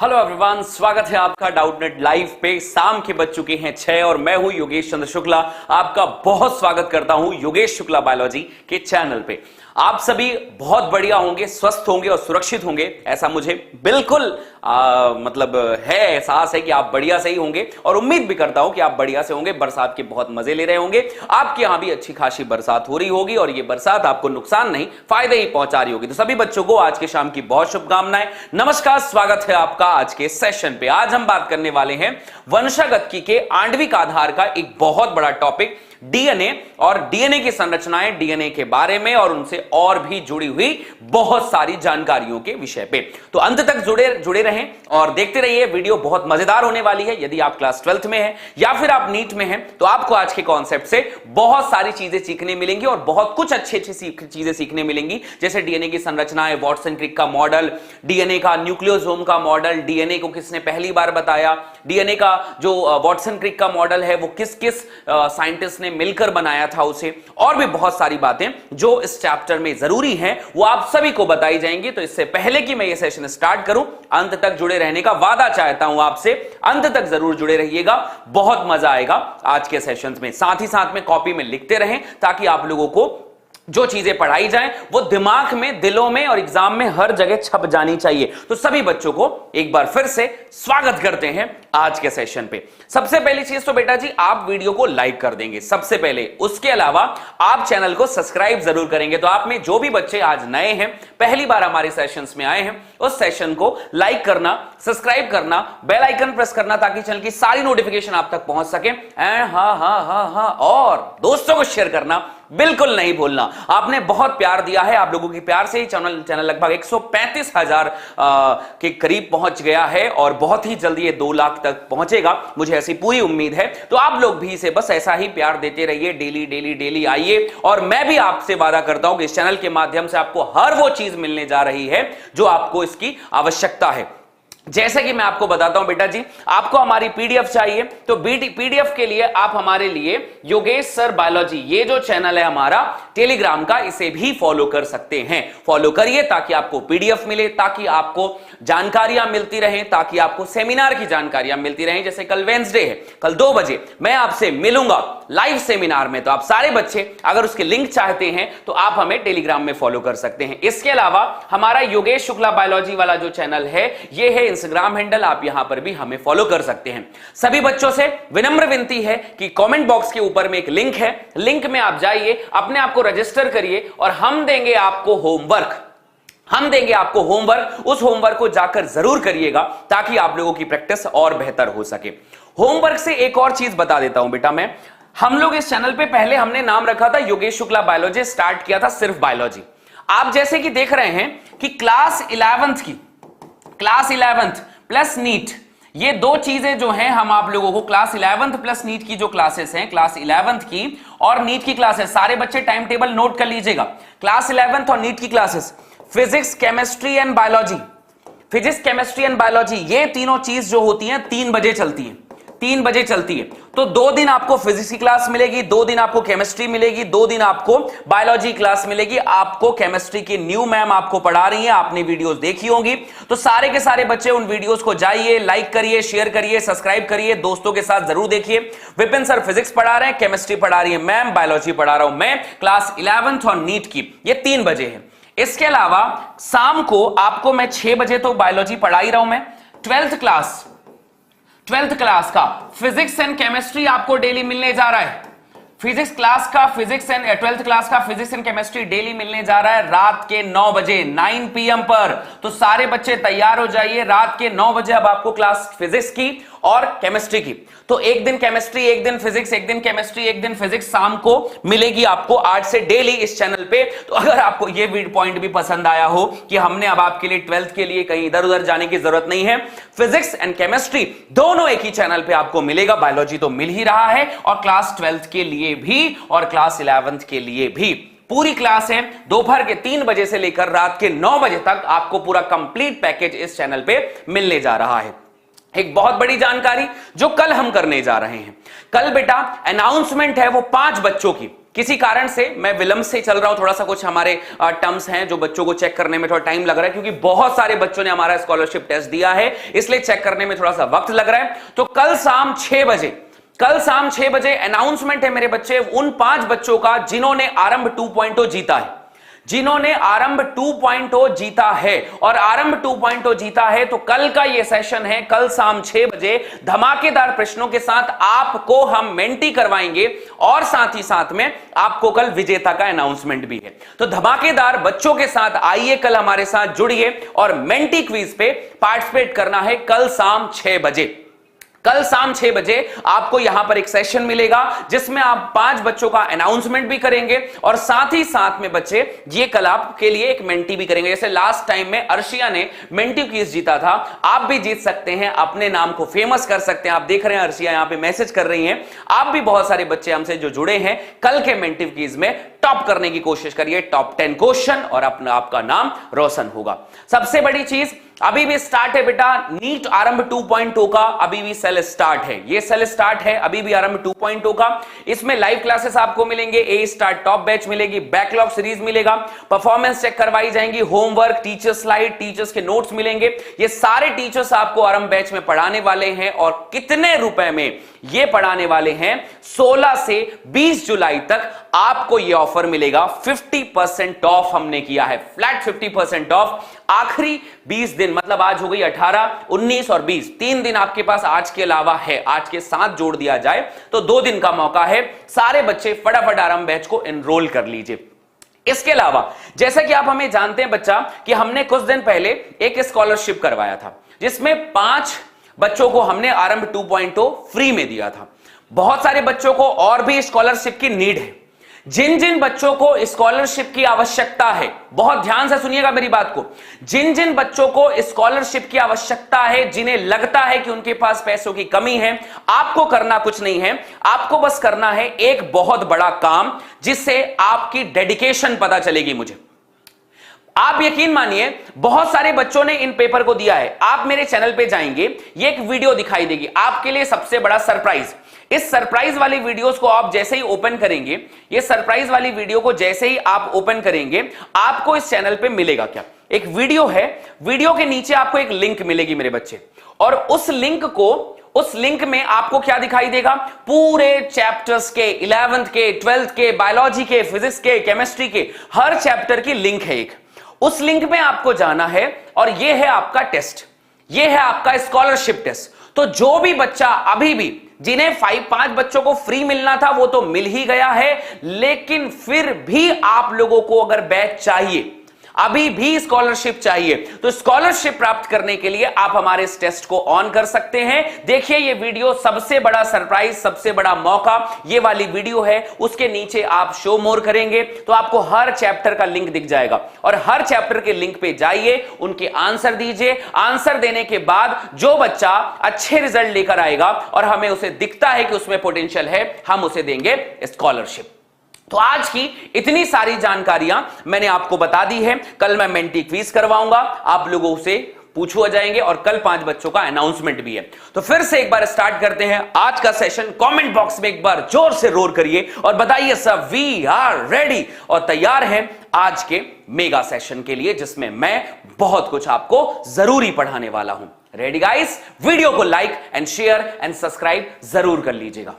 Hello everyone, स्वागत है आपका डाउटनेट लाइव पे। शाम के बज चुके हैं 6 और मैं हूं योगेश चंद्र शुक्ला। आपका बहुत स्वागत करता हूं योगेश शुक्ला बायोलॉजी के चैनल पे। आप सभी बहुत बढ़िया होंगे, स्वस्थ होंगे और सुरक्षित होंगे, ऐसा मुझे बिल्कुल मतलब है, एहसास है कि आप बढ़िया से ही होंगे और उम्मीद भी करता हूं कि आप बढ़िया से होंगे। बरसात के बहुत मजे ले रहे होंगे, आपके यहां भी अच्छी खासी बरसात हो रही होगी और ये बरसात आपको नुकसान नहीं फायदे ही पहुंचा रही होगी। तो सभी बच्चों को आज के शाम की बहुत शुभकामनाएं। नमस्कार, स्वागत है आपका आज के सेशन पे। आज हम बात करने वाले हैं वंशागतिकी के आणविक आधार का एक बहुत बड़ा टॉपिक, डीएनए और डीएनए की संरचनाएं, डीएनए के बारे में और उनसे और भी जुड़ी हुई बहुत सारी जानकारियों के विषय पे। तो अंत तक जुड़े रहें और देखते रहिए, वीडियो बहुत मजेदार होने वाली है। यदि आप क्लास 12th में हैं या फिर आप नीट में हैं तो आपको आज के कॉन्सेप्ट से बहुत सारी चीजें सीखने मिलेंगी और बहुत कुछ अच्छी चीजें सीखने मिलेंगी, जैसे डीएनए की संरचनाएं, वाटसन क्रिक का मॉडल, डीएनए का न्यूक्लियोसोम का मॉडल, डीएनए को किसने पहली बार बताया, डीएनए का जो वाटसन क्रिक का मॉडल है वो किस किस साइंटिस्ट ने मिलकर बनाया था उसे, और भी बहुत सारी बातें जो इस चैप्टर में जरूरी हैं वो आप सभी को बताई जाएंगी। तो इससे पहले कि मैं ये सेशन स्टार्ट करूं, अंत तक जुड़े रहने का वादा चाहता हूं आपसे। अंत तक जरूर जुड़े रहिएगा, बहुत मजा आएगा आज के सेशंस में। साथ ही साथ में कॉपी में लिखते रहें ताकि आप लोगों को जो चीजें पढ़ाई जाएं वो दिमाग में, दिलों में और एग्जाम में हर जगह छप जानी चाहिए। तो सभी बच्चों को एक बार फिर से स्वागत करते हैं आज के सेशन पे। सबसे पहली चीज तो बेटा जी, आप वीडियो को लाइक कर देंगे सबसे पहले। उसके अलावा आप चैनल को सब्सक्राइब जरूर करेंगे। तो आप में जो भी बच्चे आज नए हैं, पहली बार हमारे सेशंस में आए हैं, उस सेशन को लाइक करना, सब्सक्राइब करना, बेल आइकन प्रेस करना ताकि चैनल की सारी नोटिफिकेशन आप तक पहुंच सके। और दोस्तों को शेयर करना बिल्कुल नहीं भूलना। आपने बहुत प्यार दिया है, आप लोगों के प्यार से ही चैनल लगभग 135,000 के करीब पहुंच गया है और बहुत ही जल्दी ये 2 लाख तक पहुंचेगा, मुझे ऐसी पूरी उम्मीद है। तो आप लोग भी इसे बस ऐसा ही प्यार देते रहिए, डेली डेली डेली आइए। और मैं भी आपसे वादा करता हूं कि इस चैनल के माध्यम से आपको हर वो चीज मिलने जा रही है जो आपको इसकी आवश्यकता है। जैसे कि मैं आपको बताता हूं बेटा जी, आपको हमारी पीडीएफ चाहिए तो पीडीएफ के लिए आप हमारे लिए योगेश सर बायोलॉजी, ये जो चैनल है हमारा टेलीग्राम का, इसे भी फॉलो कर सकते हैं। फॉलो करिए ताकि आपको पीडीएफ मिले, ताकि आपको जानकारियां मिलती रहें, ताकि आपको सेमिनार की जानकारियां मिलती रहें। जैसे कल वेंसडे है, कल 2 बजे मैं आपसे मिलूंगा लाइव सेमिनार में। तो आप सारे बच्चे अगर उसके लिंक चाहते हैं तो आप हमें टेलीग्राम में फॉलो कर सकते हैं। इसके अलावा हमारा योगेश शुक्ला बायोलॉजी वाला जो चैनल है, ये है इंस्टाग्राम हैंडल, आप यहां पर भी हमें फॉलो कर सकते हैं। सभी बच्चों से विनम्र विनती है कि कमेंट बॉक्स के ऊपर में एक लिंक है, लिंक में आप जाइए, अपने आप को रजिस्टर करिए और हम देंगे आपको होमवर्क। उस होमवर्क को जाकर जरूर करिएगा ताकि आप लोगों की प्रैक्टिस और बेहतर हो सके। होमवर्क से एक और चीज बता देता हूं बेटा मैं, हम लोग इस चैनल पे पहले हमने नाम रखा था योगेश शुक्ला बायोलॉजी, स्टार्ट किया था सिर्फ बायोलॉजी। आप जैसे कि देख रहे हैं कि क्लास 11th प्लस नीट, ये 2 चीजें जो हैं हम आप लोगों को क्लास 11th प्लस नीट की जो क्लासेस हैं, क्लास 11th की और नीट की क्लासेस, सारे बच्चे टाइम टेबल नोट कर लीजिएगा। क्लास 11th और नीट की classes physics, chemistry and biology, ये तीनों चीज जो होती हैं 3 बजे चलती हैं, 3 बजे चलती है। तो 2 दिन आपको फिजिक्स की क्लास मिलेगी, 2 दिन आपको केमिस्ट्री मिलेगी, 2 दिन आपको बायोलॉजी क्लास मिलेगी। आपको केमिस्ट्री की न्यू मैम आपको पढ़ा रही हैं, आपने वीडियोस देखी होंगी। तो सारे के सारे बच्चे उन वीडियोस को जाइए, लाइक करिए, शेयर करिए, सब्सक्राइब करिए, दोस्तों के साथ जरूर देखिए। विपिन सर फिजिक्स पढ़ा रहे हैं, केमिस्ट्री पढ़ा रही है मैम, बायोलॉजी पढ़ा रहा हूं मैं। क्लास 11th और नीट की ये 3 बजे है। इसके अलावा शाम को आपको मैं 6 बजे तो बायोलॉजी पढ़ा ही रहा हूं मैं। 12th क्लास का फिजिक्स एंड केमिस्ट्री आपको डेली मिलने जा रहा है। 12th क्लास का फिजिक्स एंड केमिस्ट्री डेली मिलने जा रहा है रात के 9 बजे 9 PM पर। तो सारे बच्चे तैयार हो जाइए, रात के 9 बजे अब आपको क्लास फिजिक्स की और केमिस्ट्री की। तो एक दिन केमिस्ट्री, एक दिन फिजिक्स, एक दिन केमिस्ट्री, एक दिन फिजिक्स शाम को मिलेगी आपको आज से डेली इस चैनल पे। तो अगर आपको ये पॉइंट भी पसंद आया हो कि हमने अब आपके लिए 12th के लिए कहीं इधर उधर जाने की जरूरत नहीं है, फिजिक्स एंड केमिस्ट्री दोनों एक ही चैनल पे आपको मिलेगा। बायोलॉजी तो मिल ही रहा है और क्लास 12th के लिए भी और क्लास 11th के लिए भी पूरी क्लास है। दोपहर के 3 बजे से लेकर रात के 9 बजे तक आपको पूरा कंप्लीट पैकेज इस चैनल पे मिलने जा रहा है। एक बहुत बड़ी जानकारी जो कल हम करने जा रहे हैं, कल बेटा अनाउंसमेंट है वो 5 बच्चों की, किसी कारण से मैं विलंब से चल रहा हूं, थोड़ा सा कुछ हमारे टर्म्स हैं जो बच्चों को चेक करने में थोड़ा टाइम लग रहा है, क्योंकि बहुत सारे बच्चों ने हमारा स्कॉलरशिप टेस्ट दिया है, इसलिए चेक करने में थोड़ा सा वक्त लग रहा है। तो कल शाम 6 बजे अनाउंसमेंट है मेरे बच्चे उन 5 बच्चों का जिन्होंने आरंभ 2.0 जीता है, जिन्होंने आरंभ 2.0 जीता है। और आरंभ 2.0 जीता है तो कल का यह सेशन है, कल शाम 6 बजे धमाकेदार प्रश्नों के साथ आपको हम मेंटी करवाएंगे और साथ ही साथ में आपको कल विजेता का अनाउंसमेंट भी है। तो धमाकेदार बच्चों के साथ आइए, कल हमारे साथ जुड़िए और मेंटी क्विज पे पार्टिसिपेट करना है कल शाम 6 बजे। कल शाम 6 बजे आपको यहां पर एक सेशन मिलेगा जिसमें आप 5 बच्चों का अनाउंसमेंट भी करेंगे और साथ ही साथ में बच्चे ये कल आपके लिए एक मेंटी भी करेंगे। जैसे लास्ट टाइम में अर्शिया ने मेंटी क्विज जीता था, आप भी जीत सकते हैं, अपने नाम को फेमस कर सकते हैं। आप देख रहे हैं अर्शिया यहां पे मैसेज कर रही हैं। आप भी बहुत सारे बच्चे हमसे जो जुड़े हैं कल के मेंटी क्विज में टॉप करने की कोशिश करिए, टॉप 10 क्वेश्चन, और अपना आपका नाम रोशन होगा। सबसे बड़ी चीज अभी भी स्टार्ट है बेटा, नीट आरंभ 2.0 का अभी भी सेल स्टार्ट है, ये सेल स्टार्ट है अभी भी आरंभ 2.0 का। इसमें लाइव क्लासेस आपको मिलेंगे, ए स्टार्ट टॉप बैच मिलेगी, बैकलॉग सीरीज मिलेगा, परफॉर्मेंस चेक करवाई जाएंगी, होमवर्क, टीचर स्लाइड, टीचर्स के नोट्स मिलेंगे। ये सारे टीचर्स आपको आरंभ बैच में पढ़ाने वाले हैं और कितने रुपए में ये पढ़ाने वाले हैं, 16 से 20 जुलाई तक आपको ये ऑफर मिलेगा। 50% ऑफ हमने किया है, फ्लैट 50% ऑफ। आखिरी 20 दिन मतलब आज हो गई 18, 19 और 20, 3 दिन आपके पास आज के अलावा है, आज के साथ जोड़ दिया जाए तो 2 दिन का मौका है। सारे बच्चे फटाफट आरंभ बैच को एनरोल कर लीजिए। इसके अलावा जैसा कि आप हमें जानते हैं बच्चा कि हमने कुछ दिन पहले एक स्कॉलरशिप करवाया था जिसमें 5 बच्चों को हमने आरंभ 2.0 फ्री में दिया था। बहुत सारे बच्चों को और भी स्कॉलरशिप की नीड है। जिन जिन बच्चों को स्कॉलरशिप की आवश्यकता है, बहुत ध्यान से सुनिएगा मेरी बात को, जिन जिन बच्चों को स्कॉलरशिप की आवश्यकता है, जिन्हें लगता है कि उनके पास पैसों की कमी है, आपको करना कुछ नहीं है, आपको बस करना है एक बहुत बड़ा काम जिससे आपकी डेडिकेशन पता चलेगी मुझे। आप यकीन मानिए बहुत सारे बच्चों ने इन पेपर को दिया है। आप मेरे चैनल पे जाएंगे, ये एक वीडियो दिखाई देगी आपके लिए, सबसे बड़ा सरप्राइज। इस सरप्राइज वाली वीडियोस को आप जैसे ही ओपन करेंगे, ये सरप्राइज वाली वीडियो को जैसे ही आप ओपन करेंगे, आपको इस चैनल पे मिलेगा क्या, एक वीडियो है, वीडियो के नीचे आपको एक लिंक मिलेगी मेरे बच्चे, और उस लिंक में आपको क्या दिखाई देगा, पूरे चैप्टर्स के, 11th के, 12th के, बायोलॉजी के, फिजिक्स के, केमिस्ट्री के, हर चैप्टर की लिंक है एक। उस लिंक में आपको जाना है और यह है आपका टेस्ट, यह है आपका स्कॉलरशिप टेस्ट। तो जो भी बच्चा अभी भी, जिन्हें 5 बच्चों को फ्री मिलना था वो तो मिल ही गया है, लेकिन फिर भी आप लोगों को अगर बैच चाहिए, अभी भी स्कॉलरशिप चाहिए, तो स्कॉलरशिप प्राप्त करने के लिए आप हमारे इस टेस्ट को ऑन कर सकते हैं। देखिए ये वीडियो, सबसे बड़ा सरप्राइज, सबसे बड़ा मौका, ये वाली वीडियो है। उसके नीचे आप शो मोर करेंगे तो आपको हर चैप्टर का लिंक दिख जाएगा और हर चैप्टर के लिंक पे जाइए, उनके आंसर दीजिए। आंसर देने के बाद जो बच्चा अच्छे रिजल्ट लेकर आएगा और हमें उसे दिखता है कि उसमें पोटेंशियल है, हम उसे देंगे स्कॉलरशिप। तो आज की इतनी सारी जानकारियां मैंने आपको बता दी है। कल मैं मेंटी क्विज करवाऊंगा, आप लोगों से पूछा जाएंगे और कल 5 बच्चों का अनाउंसमेंट भी है। तो फिर से एक बार स्टार्ट करते हैं आज का सेशन। कमेंट बॉक्स में एक बार जोर से रोर करिए और बताइए सब वी आर रेडी, और तैयार हैं आज के मेगा सेशन के लिए जिसमें मैं बहुत कुछ आपको जरूरी पढ़ाने वाला हूं। Ready guys? वीडियो को like and share and subscribe जरूर कर लीजिएगा,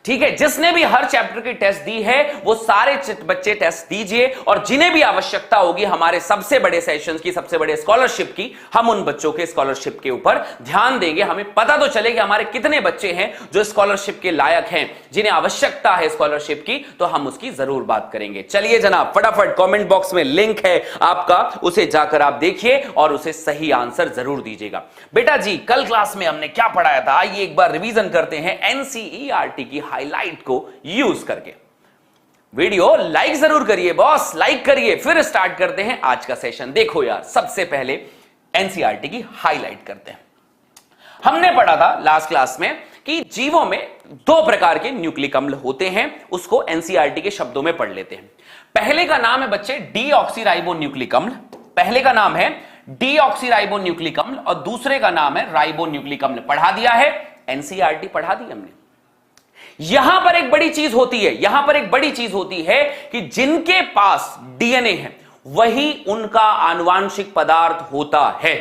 ठीक है। जिसने भी हर चैप्टर की टेस्ट दी है वो सारे बच्चे टेस्ट दीजिए, और जिन्हें भी आवश्यकता होगी हमारे सबसे बड़े सेशंस की, सबसे बड़े स्कॉलरशिप की, हम उन बच्चों के स्कॉलरशिप के ऊपर ध्यान देंगे। हमें पता तो चले कि हमारे कितने बच्चे हैं जो स्कॉलरशिप के लायक हैं, जिन्हें आवश्यकता है स्कॉलरशिप की, तो हम उसकी जरूर बात करेंगे। चलिए जनाब, फटाफट कमेंट बॉक्स में लिंक है आपका, उसे जाकर आप देखिए और उसे सही आंसर जरूर दीजिएगा। बेटा जी कल क्लास में हमने क्या पढ़ाया था, आइए एक बार रिवीजन करते हैं एनसीईआरटी की हाईलाइट को यूज करके। वीडियो लाइक जरूर करिए बॉस, लाइक करिए। फिर स्टार्ट करते हैं आज का सेशन। देखो यार, सबसे पहले एनसीईआरटी की हाईलाइट करते हैं। हमने पढ़ा था लास्ट क्लास में कि जीवों में 2 प्रकार के न्यूक्लिक अम्ल होते हैं, उसको एनसीईआरटी के शब्दों में पढ़ लेते हैं। पहले का नाम है बच्चे डीऑक्सीराइबोन्यूक्लिक अम्ल, पहले का नाम है डीऑक्सीराइबोन्यूक्लिक अम्ल, और दूसरे का नाम है राइबोन्यूक्लिक अम्ल। पढ़ा दिया है, एनसीईआरटी पढ़ा दी हमने। यहां पर एक बड़ी चीज होती है, यहां पर एक बड़ी चीज होती है कि जिनके पास डीएनए है वही उनका आनुवांशिक पदार्थ होता है।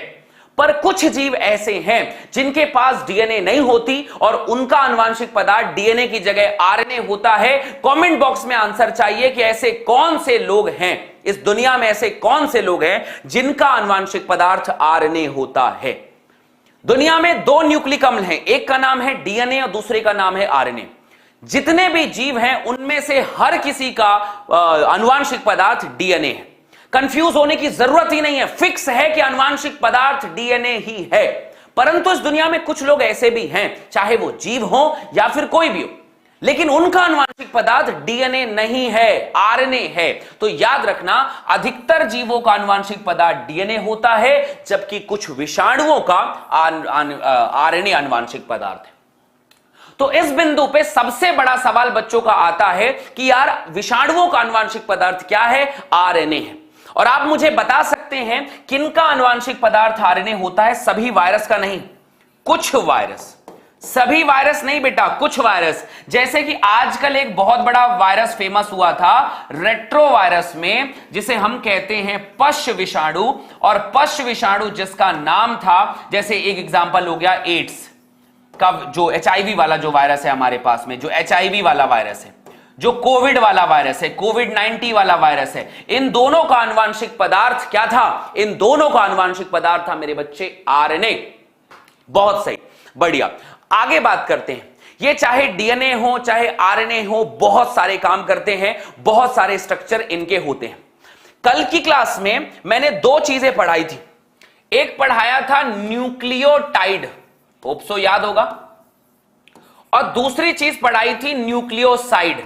पर कुछ जीव ऐसे हैं जिनके पास डीएनए नहीं होती और उनका आनुवांशिक पदार्थ डीएनए की जगह आरएनए होता है। कमेंट बॉक्स में आंसर चाहिए कि ऐसे कौन से लोग हैं इस दुनिया में, ऐसे कौन से लोग हैं जिनका आनुवांशिक पदार्थ आरएनए होता है। दुनिया में दो न्यूक्लिक अम्ल हैं, एक का नाम है डीएनए और दूसरे का नाम है आरएनए। जितने भी जीव हैं उनमें से हर किसी का आनुवांशिक पदार्थ डीएनए है। कंफ्यूज होने की जरूरत ही नहीं है, फिक्स है कि आनुवांशिक पदार्थ डीएनए ही है। परंतु इस दुनिया में कुछ लोग ऐसे भी हैं, चाहे वो जीव हो या फिर कोई भी हो, लेकिन उनका आनुवांशिक पदार्थ डीएनए नहीं है, आरएनए है। तो याद रखना, अधिकतर जीवों का आनुवांशिक पदार्थ डीएनए होता है, जबकि कुछ विषाणुओं का आरएनए आनुवांशिक पदार्थ है। तो इस बिंदु पे सबसे बड़ा सवाल बच्चों का आता है कि यार विषाणुओं का आनुवांशिक पदार्थ क्या है? आरएनए है। और आप मुझे बता सकते हैं किनका आनुवांशिक पदार्थ आरएनए होता है? सभी वायरस का नहीं, कुछ वायरस। सभी वायरस नहीं बेटा, कुछ वायरस। जैसे कि आजकल एक बहुत बड़ा वायरस फेमस हुआ था रेट्रो वायरस में, जिसे हम कहते हैं पश्च विषाणु। और पश्च विषाणु जिसका नाम था, जैसे एक एग्जांपल हो गया एड्स का, जो एचआईवी वाला जो वायरस है हमारे पास में, जो एचआईवी वाला वायरस है, जो कोविड वाला वायरस है, कोविड-19 वाला वायरस है, इन दोनों का आनुवांशिक पदार्थ क्या था? इन दोनों का आनुवांशिक पदार्थ था मेरे बच्चे आरएनए। बहुत सही, बढ़िया। आगे बात करते हैं। ये चाहे डीएनए हो चाहे आरएनए हो, बहुत सारे काम करते हैं, बहुत सारे स्ट्रक्चर इनके होते हैं। कल की क्लास में मैंने दो चीजें पढ़ाई थी। एक पढ़ाया था न्यूक्लियोटाइड, होप सो याद होगा, और दूसरी चीज पढ़ाई थी न्यूक्लियोसाइड।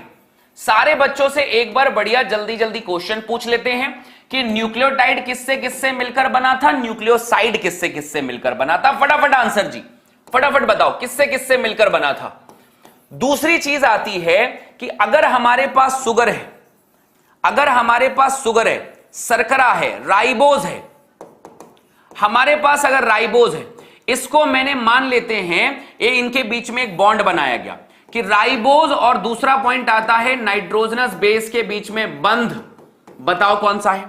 सारे बच्चों से एक बार बढ़िया जल्दी जल्दी क्वेश्चन पूछ लेते हैं कि न्यूक्लियोटाइड किससे किससे मिलकर बना था, न्यूक्लियोसाइड किससे किससे मिलकर बना था? फटाफट आंसर जी, फटाफट बताओ किससे किससे मिलकर बना था। दूसरी चीज आती है कि अगर हमारे पास शुगर है, अगर हमारे पास शुगर है, शर्करा है, राइबोज है, हमारे पास अगर राइबोज है, इसको मैंने मान लेते हैं ये इनके बीच में एक बॉन्ड बनाया गया कि राइबोज और दूसरा पॉइंट आता है नाइट्रोजनस बेस के बीच में बंध। बताओ कौन सा है?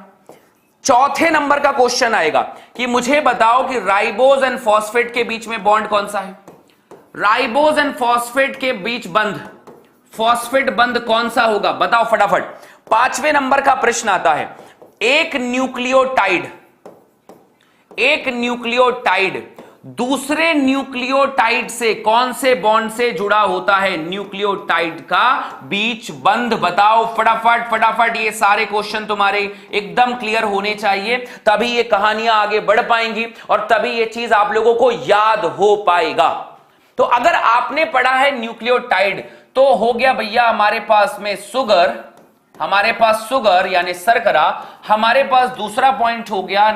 चौथे नंबर का क्वेश्चन आएगा कि मुझे बताओ कि राइबोज एंड फॉस्फेट के बीच में बॉन्ड कौन सा है? राइबोज एंड फॉस्फेट के बीच बंध, फॉस्फेट बंध कौन सा होगा? बताओ फटाफट। पांचवें नंबर का प्रश्न आता है, एक न्यूक्लियोटाइड दूसरे न्यूक्लियोटाइड से कौन से बॉन्ड से जुड़ा होता है? न्यूक्लियोटाइड का बीच बंध। बताओ फटाफट फटाफट, ये सारे क्वेश्चन तुम्हारे एकदम क्लियर होने चाहिए, तभी ये कहानियां आगे बढ़ पाएंगी और तभी ये चीज आप लोगों को याद हो पाएगा। तो अगर आपने पढ़ा है न्यूक्लियोटाइड तो हो गया भैया हमारे पास में शुगर, हमारे पास शुगर यानी शर्करा, हमारे पास दूसरा पॉइंट हो गया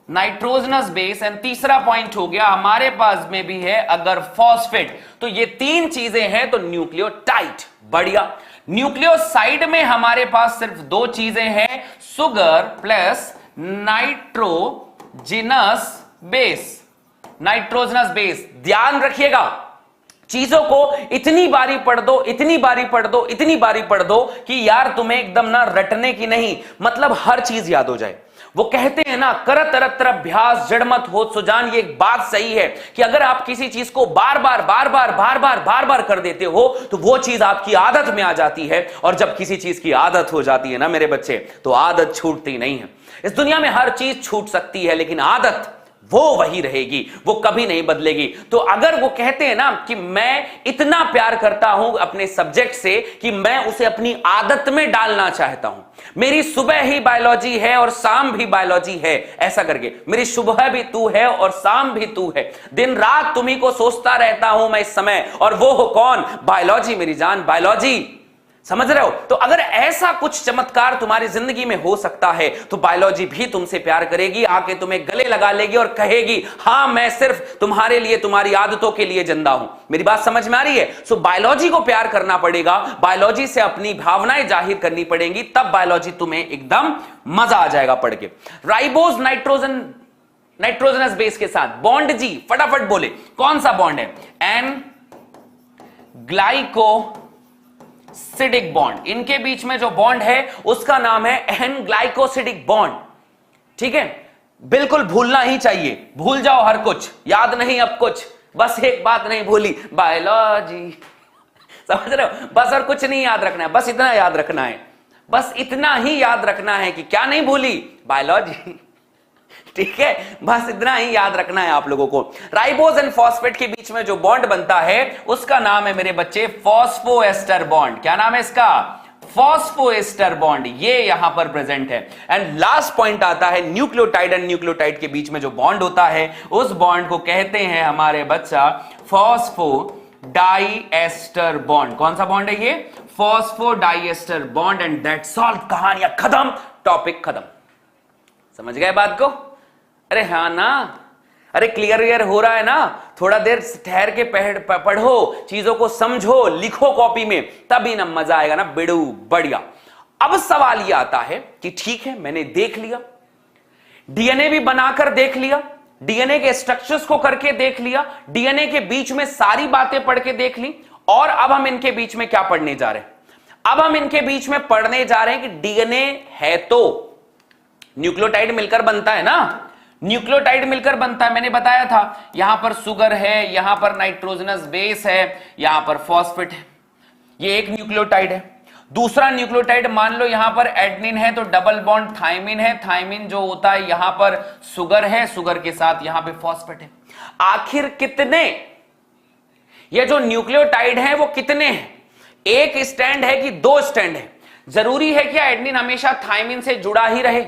नाइट्रोजनस बेस एंड तीसरा पॉइंट हो गया हमारे पास में भी है अगर फॉस्फेट। तो ये तीन चीजें हैं तो न्यूक्लियोटाइड। बढ़िया। न्यूक्लियोसाइड में हमारे पास सिर्फ दो चीजें हैं, शुगर प्लस नाइट्रोजनस बेस। ध्यान रखिएगा, चीजों को इतनी बारी पढ़ दो, इतनी बारी पढ़ दो, इतनी बारी पढ़ दो कि यार तुम्हें एकदम ना रटने की नहीं, मतलब हर चीज याद हो जाए। वो कहते हैं ना, करत अरत्र अभ्यास जड़मत होत सुजान। ये एक बात सही है कि अगर आप किसी चीज को बार बार कर देते हो तो वो चीज आपकी आदत में आ जाती है, और जब किसी चीज की आदत हो जाती है ना मेरे बच्चे, तो आदत छूटती नहीं है। इस दुनिया में हर चीज छूट सकती है लेकिन आदत वो वही रहेगी, वो कभी नहीं बदलेगी। तो अगर वो कहते हैं ना कि मैं इतना प्यार करता हूं अपने सब्जेक्ट से कि मैं उसे अपनी आदत में डालना चाहता हूं, मेरी सुबह ही बायोलॉजी है और शाम भी बायोलॉजी है, ऐसा करके मेरी सुबह भी तू है और शाम भी तू है, दिन रात तुम्ही को सोचता रहता हूं मैं इस समय, और वो हो कौन? बायोलॉजी मेरी जान, बायोलॉजी। समझ रहे हो? तो अगर ऐसा कुछ चमत्कार तुम्हारी जिंदगी में हो सकता है तो बायोलॉजी भी तुमसे प्यार करेगी, आके तुम्हें गले लगा लेगी और कहेगी हां मैं सिर्फ तुम्हारे लिए, तुम्हारी आदतों के लिए जिंदा हूं। मेरी बात समझ में आ रही है? सो बायोलॉजी को प्यार करना पड़ेगा, बायोलॉजी से अपनी भावनाएं जाहिर करनी पड़ेंगी, तब बायोलॉजी तुम्हें एकदम मजा आ जाएगा पढ़ के। राइबोज नाइट्रोजनस बेस के साथ बॉन्ड जी, फटाफट बोले कौन सा बॉन्ड है? Glycosidic bond. इनके बीच में जो बॉन्ड है उसका नाम है एन ग्लाइकोसिडिक बॉन्ड। ठीक है, बिल्कुल भूलना ही चाहिए, भूल जाओ हर कुछ, याद नहीं अब कुछ, बस एक बात नहीं भूली, बायोलॉजी। समझ रहे हो, बस और कुछ नहीं याद रखना है, बस इतना याद रखना है, बस इतना ही याद रखना है कि क्या नहीं भूली, बायोलॉजी। ठीक है, बस इतना ही याद रखना है आप लोगों को। राइबोज एंड फॉस्फेट के बीच में जो बॉन्ड बनता है उसका नाम है मेरे बच्चे फॉस्फोएस्टर बॉन्ड। क्या नाम है इसका? Phosphoester bond. ये यहां पर प्रेजेंट है। एंड लास्ट पॉइंट आता है न्यूक्लियोटाइड एंड न्यूक्लियोटाइड के बीच में जो बॉन्ड होता है उस बॉन्ड को कहते हैं हमारे बच्चा फॉस्फोडाइएस्टर बॉन्ड। कौन सा बॉन्ड है ये? Phosphodiester bond. And that's all, कहानियां खत्म, टॉपिक खत्म। समझ गए बात को? अरे हाँ ना, अरे क्लियर हो रहा है ना? थोड़ा देर ठहर के पढ़ो, चीजों को समझो, लिखो कॉपी में, तभी ना मजा आएगा ना, बिड़ू बढ़िया। अब सवाल यह आता है कि ठीक है, मैंने देख लिया, डीएनए भी बनाकर देख लिया, डीएनए के स्ट्रक्चर्स को करके देख लिया, डीएनए के बीच में सारी बातें पढ़ के देख ली, और अब हम इनके बीच में क्या पढ़ने जा रहे हैं? अब हम इनके बीच में पढ़ने जा रहे हैं कि डीएनए है तो न्यूक्लियोटाइड मिलकर बनता है ना, न्यूक्लियोटाइड मिलकर बनता है। मैंने बताया था यहां पर सुगर है, यहां पर नाइट्रोजनस बेस है, यहां पर फॉस्फेट है, ये एक न्यूक्लियोटाइड है। दूसरा न्यूक्लियोटाइड मान लो यहां पर एडेनिन है तो डबल बॉन्ड थायमिन है, थायमिन जो होता है यहां पर सुगर है, सुगर के साथ यहां पे फॉस्फेट है। आखिर कितने ये जो न्यूक्लियोटाइड है वो कितने हैं? एक स्टैंड है कि दो स्टैंड है? जरूरी है क्या एडेनिन हमेशा थायमिन से जुड़ा ही रहे?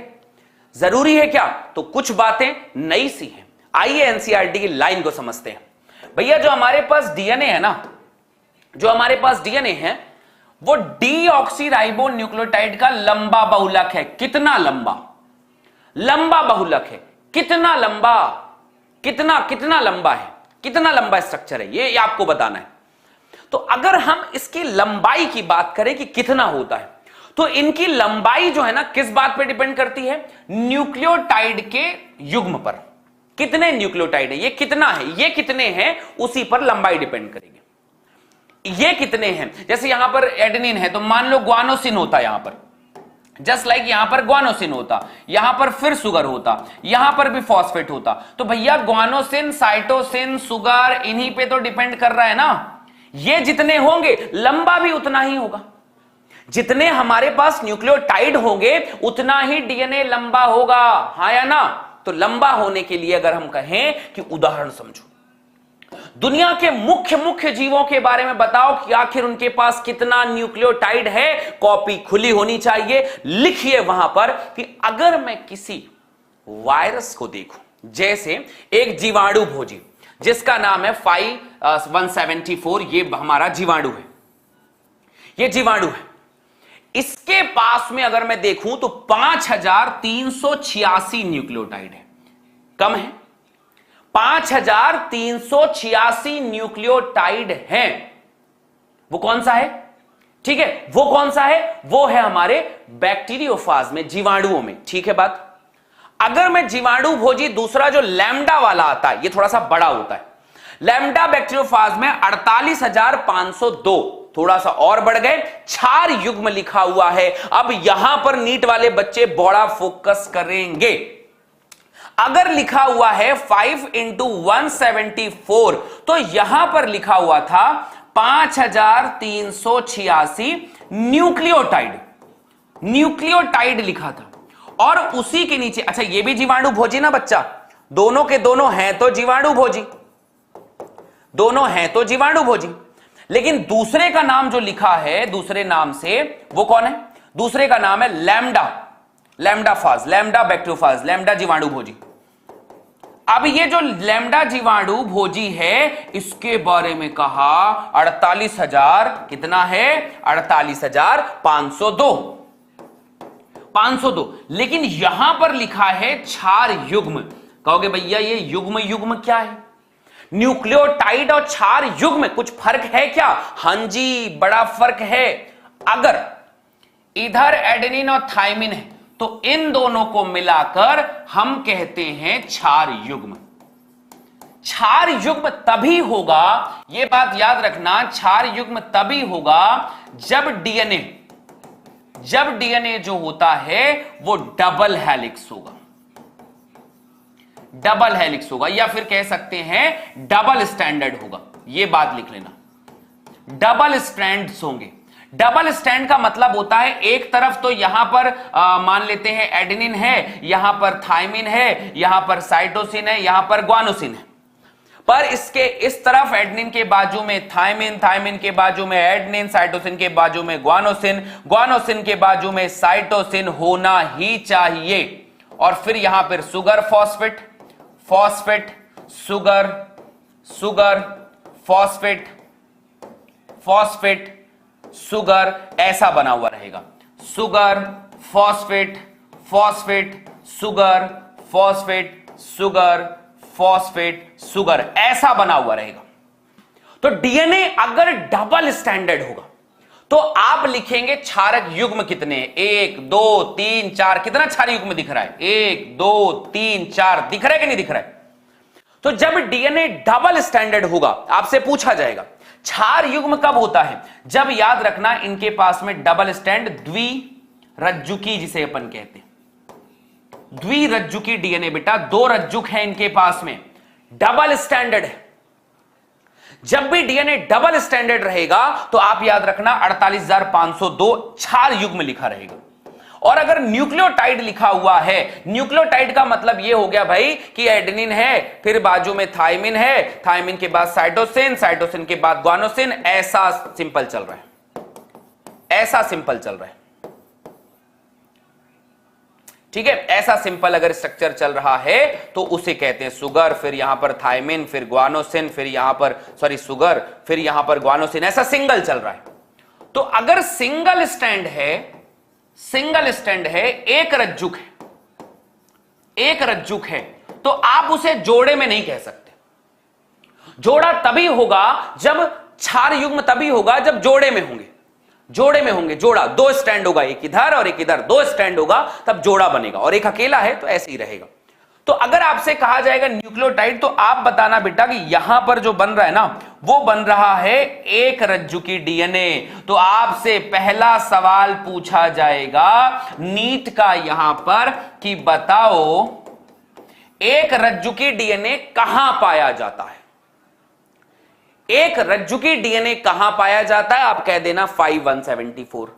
जरूरी है क्या? तो कुछ बातें नई सी हैं। आइए एनसीईआरटी की लाइन को समझते हैं। भैया जो हमारे पास डीएनए है ना, जो हमारे पास डीएनए है वो डीऑक्सीराइबो न्यूक्लियोटाइड का लंबा बहुलक है। कितना लंबा? लंबा बहुलक है। कितना लंबा? कितना लंबा है? कितना लंबा स्ट्रक्चर है ये आपको बताना है। तो अगर हम इसकी लंबाई की बात करें कि कितना होता है, तो इनकी लंबाई जो है ना किस बात पे डिपेंड करती है? न्यूक्लियोटाइड के युग्म पर। कितने न्यूक्लियोटाइड है, ये कितना है, ये कितने हैं, उसी पर लंबाई डिपेंड करेगी। ये कितने हैं? जैसे यहां पर एडेनिन है तो मान लो ग्वानोसिन होता यहां पर, जस्ट लाइक यहां पर ग्वानोसिन होता, यहां पर फिर सुगर होता, यहां पर भी फॉस्फेट होता। तो भैया ग्वानोसिन, साइटोसिन, सुगर, इन्हीं पे तो डिपेंड कर रहा है ना। ये जितने होंगे लंबा भी उतना ही होगा। जितने हमारे पास न्यूक्लियोटाइड होंगे उतना ही डीएनए लंबा होगा, हाँ या ना? तो लंबा होने के लिए अगर हम कहें कि उदाहरण समझो, दुनिया के मुख्य जीवों के बारे में बताओ कि आखिर उनके पास कितना न्यूक्लियोटाइड है। कॉपी खुली होनी चाहिए, लिखिए वहां पर कि अगर मैं किसी वायरस को देखूं, जैसे एक जीवाणु भोजी जिसका नाम है 5174, ये हमारा जीवाणु है, ये जीवाणु है, इसके पास में अगर मैं देखूं तो 5386 न्यूक्लियोटाइड है। कम है? 5386 न्यूक्लियोटाइड हैं। वो कौन सा है? ठीक है, वो कौन सा है? वो है हमारे बैक्टीरियोफाज में, जीवाणुओं में। ठीक है बात। अगर मैं जीवाणु भोजी दूसरा जो लैम्डा वाला आता है, ये थोड़ा सा बड़ा होता है, लैम्डा बैक्टीरियोफाज में 48502, थोड़ा सा और बढ़ गए, क्षार युग्म लिखा हुआ है। अब यहां पर नीट वाले बच्चे बड़ा फोकस करेंगे। अगर लिखा हुआ है 5 × 174 तो यहां पर लिखा हुआ था 5386 न्यूक्लियोटाइड लिखा था। और उसी के नीचे, अच्छा ये भी जीवाणु भोजी ना बच्चा, दोनों के दोनों हैं तो जीवाणु भोजी, दोनों हैं तो जीवाणु भोजी। लेकिन दूसरे का नाम जो लिखा है दूसरे नाम से, वो कौन है? दूसरे का नाम है लैम्डाफाज, लैम्डा बैक्टीरियोफाज, लैम्डा जीवाणु भोजी। अब ये जो लैम्डा जीवाणु भोजी है इसके बारे में कहा 48,000, कितना है? 48,502। लेकिन यहां पर लिखा है क्षार युग्म। कहोगे भैया ये युग्म क्या है? न्यूक्लियोटाइड और क्षार युग्म में कुछ फर्क है क्या? हां जी, बड़ा फर्क है। अगर इधर एडेनिन और थायमिन है तो इन दोनों को मिलाकर हम कहते हैं क्षार युग्म। क्षार युग्म तभी होगा, यह बात याद रखना, क्षार युग्म तभी होगा जब डीएनए जो होता है वो डबल हेलिक्स होगा, डबल हेलिक्स होगा, या फिर कह सकते हैं डबल स्टैंडर्ड होगा। यह बात लिख लेना, डबल स्ट्रैंड्स होंगे। डबल स्टैंड का मतलब होता है एक तरफ तो यहां पर मान लेते हैं एडेनिन है, यहां पर थायमिन है, यहां पर साइटोसिन है, यहां पर ग्वानोसिन है, पर इसके इस तरफ एडेनिन के बाजू में थायमिन, थायमिन के बाजू में एडेनिन, साइटोसिन के बाजू में ग्वानोसिन, ग्वानोसिन के बाजू में साइटोसिन होना ही चाहिए। और फिर यहां पर sugar phosphate, phosphate sugar, sugar phosphate, phosphate sugar, ऐसा बना हुआ रहेगा। Sugar phosphate, phosphate sugar, phosphate sugar, phosphate sugar, ऐसा बना हुआ रहेगा। तो डीएनए अगर डबल स्टैंडर्ड होगा तो आप लिखेंगे क्षारक युग्म कितने, 1 2 3 4, कितना क्षार युग्म दिख रहा है, 1 2 3 4 दिख रहा है कि नहीं दिख रहा है। तो जब डीएनए डबल स्टैंडर्ड होगा, आपसे पूछा जाएगा क्षार युग्म कब होता है, जब याद रखना इनके पास में डबल स्टैंड द्विरज्जुकी जिसे अपन कहते हैं, द्विरज्जुकी डीएनए बेटा, 2 रज्जुक है इनके पास में, डबल स्टैंडर्ड है। जब भी डीएनए डबल स्टैंडर्ड रहेगा तो आप याद रखना 48,502 क्षार युग्म लिखा रहेगा। और अगर न्यूक्लियोटाइड लिखा हुआ है, न्यूक्लियोटाइड का मतलब यह हो गया भाई कि एडेनिन है, फिर बाजू में थायमिन है, थायमिन के बाद साइटोसिन, साइटोसिन के बाद ग्वानोसिन, ऐसा सिंपल चल रहा है, ऐसा सिंपल चल रहा है, ठीक है। ऐसा सिंपल अगर स्ट्रक्चर चल रहा है तो उसे कहते हैं सुगर, फिर यहां पर थायमिन, फिर ग्वानोसिन, फिर यहां पर सुगर, फिर यहां पर ग्वानोसिन, ऐसा सिंगल चल रहा है। तो अगर सिंगल स्टैंड है, सिंगल स्टैंड है, एक रज्जुक है, एक रज्जुक है, तो आप उसे जोड़े में नहीं कह सकते। जोड़ा तभी होगा जब क्षार युग्म, तभी होगा जब जोड़े में होंगे, जोड़े में होंगे, जोड़ा 2 स्टैंड होगा, एक इधर और एक इधर, 2 स्टैंड होगा तब जोड़ा बनेगा, और एक अकेला है तो ऐसे ही रहेगा। तो अगर आपसे कहा जाएगा न्यूक्लियोटाइड, तो आप बताना बेटा कि यहां पर जो बन रहा है ना, वो बन रहा है एक रज्जुकी डीएनए। तो आपसे पहला सवाल पूछा जाएगा नीट का यहां पर कि बताओ एक रज्जुकी डीएनए कहां पाया जाता है, एक रज्जुकी डीएनए कहां पाया जाता है, आप कह देना 5174।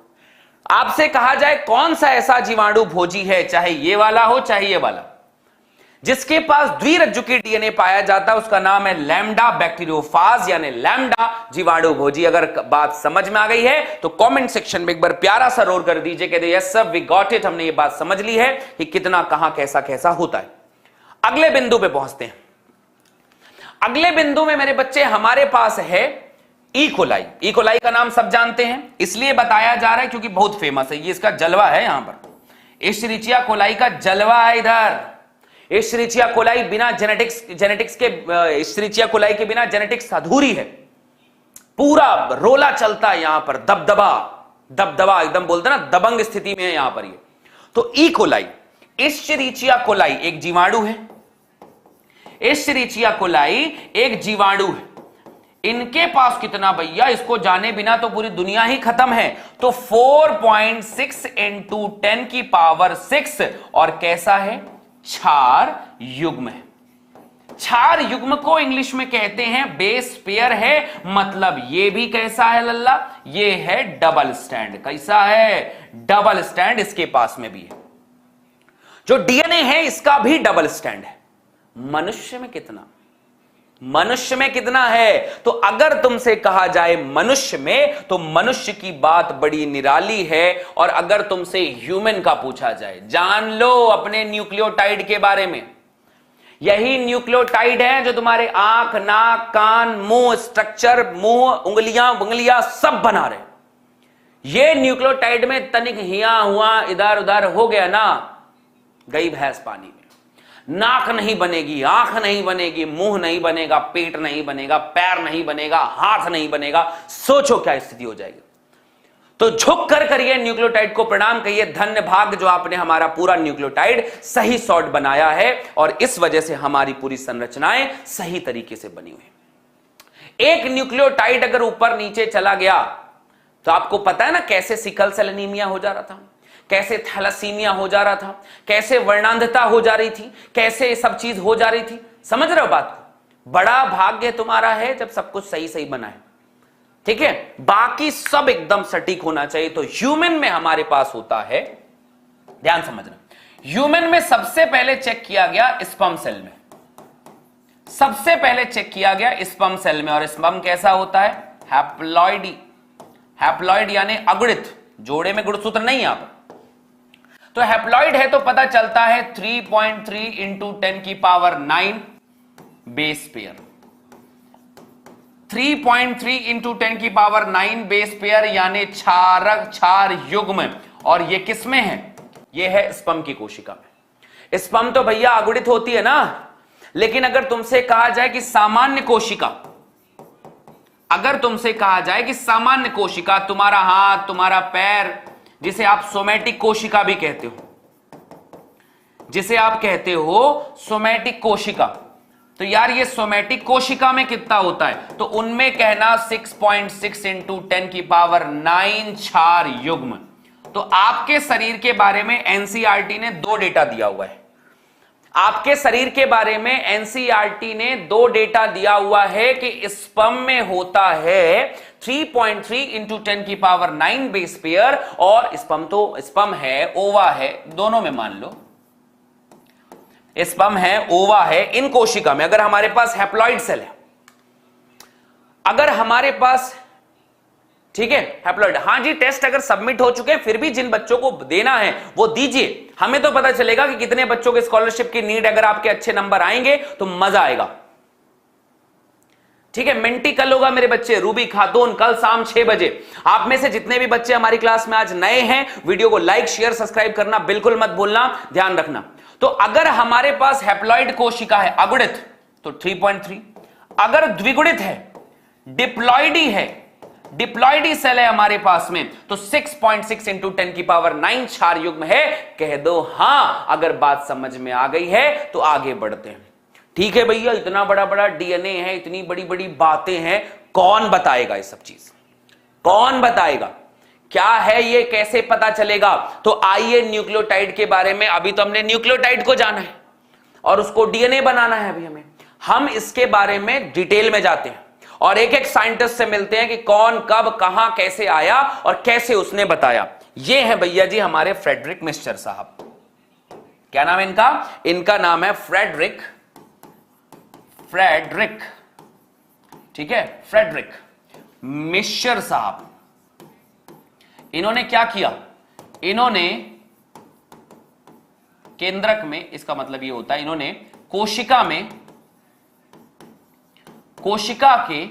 आपसे कहा जाए कौन सा ऐसा जीवाणु भोजी है, चाहे ये वाला हो चाहे ये वाला, जिसके पास द्विरज्जुकी डीएनए पाया जाता है, उसका नाम है लैम्डा बैक्टीरियोफाज, यानी लैम्डा जीवाणु भोजी। अगर बात समझ में आ गई है तो कमेंट सेक्शन में एक बार प्यारा सा रोल कर दीजिए, कहते yes sir we got it, हमने ये बात समझ ली है कि कितना कहां कैसा कैसा होता है। अगले बिंदु पे पहुंचते हैं। अगले बिंदु में मेरे बच्चे हमारे पास है इकोलाई। इकोलाई का नाम सब जानते हैं, इसलिए बताया जा रहा है क्योंकि बहुत फेमस है, ये इसका जलवा है, यहां पर एश्चेरिचिया कोलाई का जलवा है। इधर एश्चेरिचिया कोलाई बिना जेनेटिक्स के, एश्चेरिचिया कोलाई के बिना जेनेटिक्स अधूरी है, पूरा रोला चलता है यहां पर, दबदबा एकदम बोलते ना, दबंग स्थिति में है यहां पर ये। तो इकोलाई, एश्चेरिचिया कोलाई एक जीवाणु है, एश्चेरिचिया कोलाई एक जीवाणु है। इनके पास कितना भैया, इसको जाने बिना तो पूरी दुनिया ही खत्म है। तो 4.6 into 10 की पावर 6, और कैसा है, क्षार युग्म है। क्षार युग्म को इंग्लिश में कहते हैं बेस पेयर है, मतलब ये भी कैसा है लल्ला, ये है डबल स्टैंड। कैसा है, डबल स्टैंड इसके पास में भी है। जो डीएनए है इसका भी डबल स्टैंड है। मनुष्य में कितना, मनुष्य में कितना है, तो अगर तुमसे कहा जाए मनुष्य में, तो मनुष्य की बात बड़ी निराली है। और अगर तुमसे ह्यूमन का पूछा जाए, जान लो अपने न्यूक्लियोटाइड के बारे में, यही न्यूक्लियोटाइड है जो तुम्हारे आंख, नाक, कान, मुंह स्ट्रक्चर, मुंह, उंगलियां सब बना रहे। ये न्यूक्लियोटाइड में तनिक हिया हुआ इधर उधर हो गया ना, गई भैंस पानी में। नाक नहीं बनेगी, आंख नहीं बनेगी, मुंह नहीं बनेगा, पेट नहीं बनेगा, पैर नहीं बनेगा, हाथ नहीं बनेगा, सोचो क्या स्थिति हो जाएगी। तो झुक कर करिए न्यूक्लियोटाइड को प्रणाम, कहिए धन्य भाग जो आपने हमारा पूरा न्यूक्लियोटाइड सही सॉर्ट बनाया है और इस वजह से हमारी पूरी संरचनाएं सही तरीके से बनी हुई। एक न्यूक्लियोटाइड अगर ऊपर नीचे चला गया तो आपको पता है ना कैसे सिकल सेल एनीमिया हो जा रहा था, कैसे थैलासीमिया हो जा रहा था, कैसे वर्णांधता हो जा रही थी, कैसे सब चीज हो जा रही थी। समझ रहे हो बात को? बड़ा भाग्य तुम्हारा है जब सब कुछ सही सही बना है, ठीक है। बाकी सब एकदम सटीक होना चाहिए। तो ह्यूमन में हमारे पास होता है, ध्यान समझना, ह्यूमन में सबसे पहले चेक किया गया स्पर्म सेल में, सबसे पहले चेक किया गया स्पर्म सेल में। और स्पर्म कैसा होता है? हैप्लॉइडी, हैप्लॉइड यानी अगुणित, जोड़े में गुणसूत्र नहीं आप। तो हैप्लॉइड है तो पता चलता है 3.3 इंटू 10 की पावर 9 बेस पेयर, 3.3 इंटू 10 की पावर 9 बेस पेयर यानी क्षारक क्षार युग्म। और ये किसमें है? ये है स्पर्म की कोशिका में। स्पर्म तो भैया अगुणित होती है ना, लेकिन अगर तुमसे कहा जाए कि सामान्य कोशिका, अगर तुमसे कहा जाए कि सामान्य कोशिका, तुम्हारा हाथ, तुम्हारा पैर, जिसे आप सोमैटिक कोशिका भी कहते हो, जिसे आप कहते हो सोमैटिक कोशिका, तो यार ये सोमैटिक कोशिका में कितना होता है? तो उनमें कहना 6.6 इंटू 10 की पावर 9 क्षार युग्म। तो आपके शरीर के बारे में एनसीईआरटी ने 2 डेटा दिया हुआ है। आपके शरीर के बारे में एनसीईआरटी ने 2 डेटा दिया हुआ है कि स्पर्म में होता है 3.3 इंटू 10 की पावर 9 बेस पेयर, और स्पर्म तो स्पर्म है, ओवा है, दोनों में मान लो स्पर्म है, ओवा है। इन कोशिका में अगर हमारे पास हैप्लॉइड सेल है, अगर हमारे पास, ठीक है, हैप्लॉइड, हां जी टेस्ट अगर सबमिट हो चुके हैं, फिर भी जिन बच्चों को देना है वो दीजिए, हमें तो पता चलेगा कि कितने बच्चों के स्कॉलरशिप की नीड। अगर आपके अच्छे नंबर आएंगे तो मजा आएगा, ठीक है। मिंटी कल होगा मेरे बच्चे, रूबी खातून कल शाम 6 बजे। आप में से जितने भी बच्चे हमारी क्लास में आज नए हैं, वीडियो को लाइक शेयर सब्सक्राइब करना बिल्कुल मत भूलना, ध्यान रखना। तो अगर हमारे पास हैप्लॉइड कोशिका है अगुणित तो 3.3, अगर द्विगुणित है, डिप्लॉइडी है, डिप्लॉइडी सेल है हमारे पास में, तो 6.6 इंटू 10 की पावर 9 क्षार युग्म है। कह दो हां। अगर बात समझ में आ गई है तो आगे बढ़ते हैं। ठीक है भैया, इतना बड़ा बड़ा डीएनए है, इतनी बड़ी बड़ी बातें हैं, कौन बताएगा ये सब चीज? कौन बताएगा क्या है ये, कैसे पता चलेगा? तो आइए न्यूक्लियोटाइड के बारे में, अभी तो हमने न्यूक्लियोटाइड को जाना है और उसको डीएनए बनाना है अभी हमें, हम इसके बारे में डिटेल में जाते हैं और एक एक साइंटिस्ट से मिलते हैं कि कौन कब कहां कैसे आया और कैसे उसने बताया। ये है भैया जी हमारे फ्रेडरिक मिस्चर साहब। क्या नाम है इनका? इनका नाम है फ्रेडरिक, ठीक है, फ्रेडरिक मिस्चर साहब। इन्होंने क्या किया? इन्होंने केंद्रक में, इसका मतलब ये होता है इन्होंने कोशिका में, कोशिका के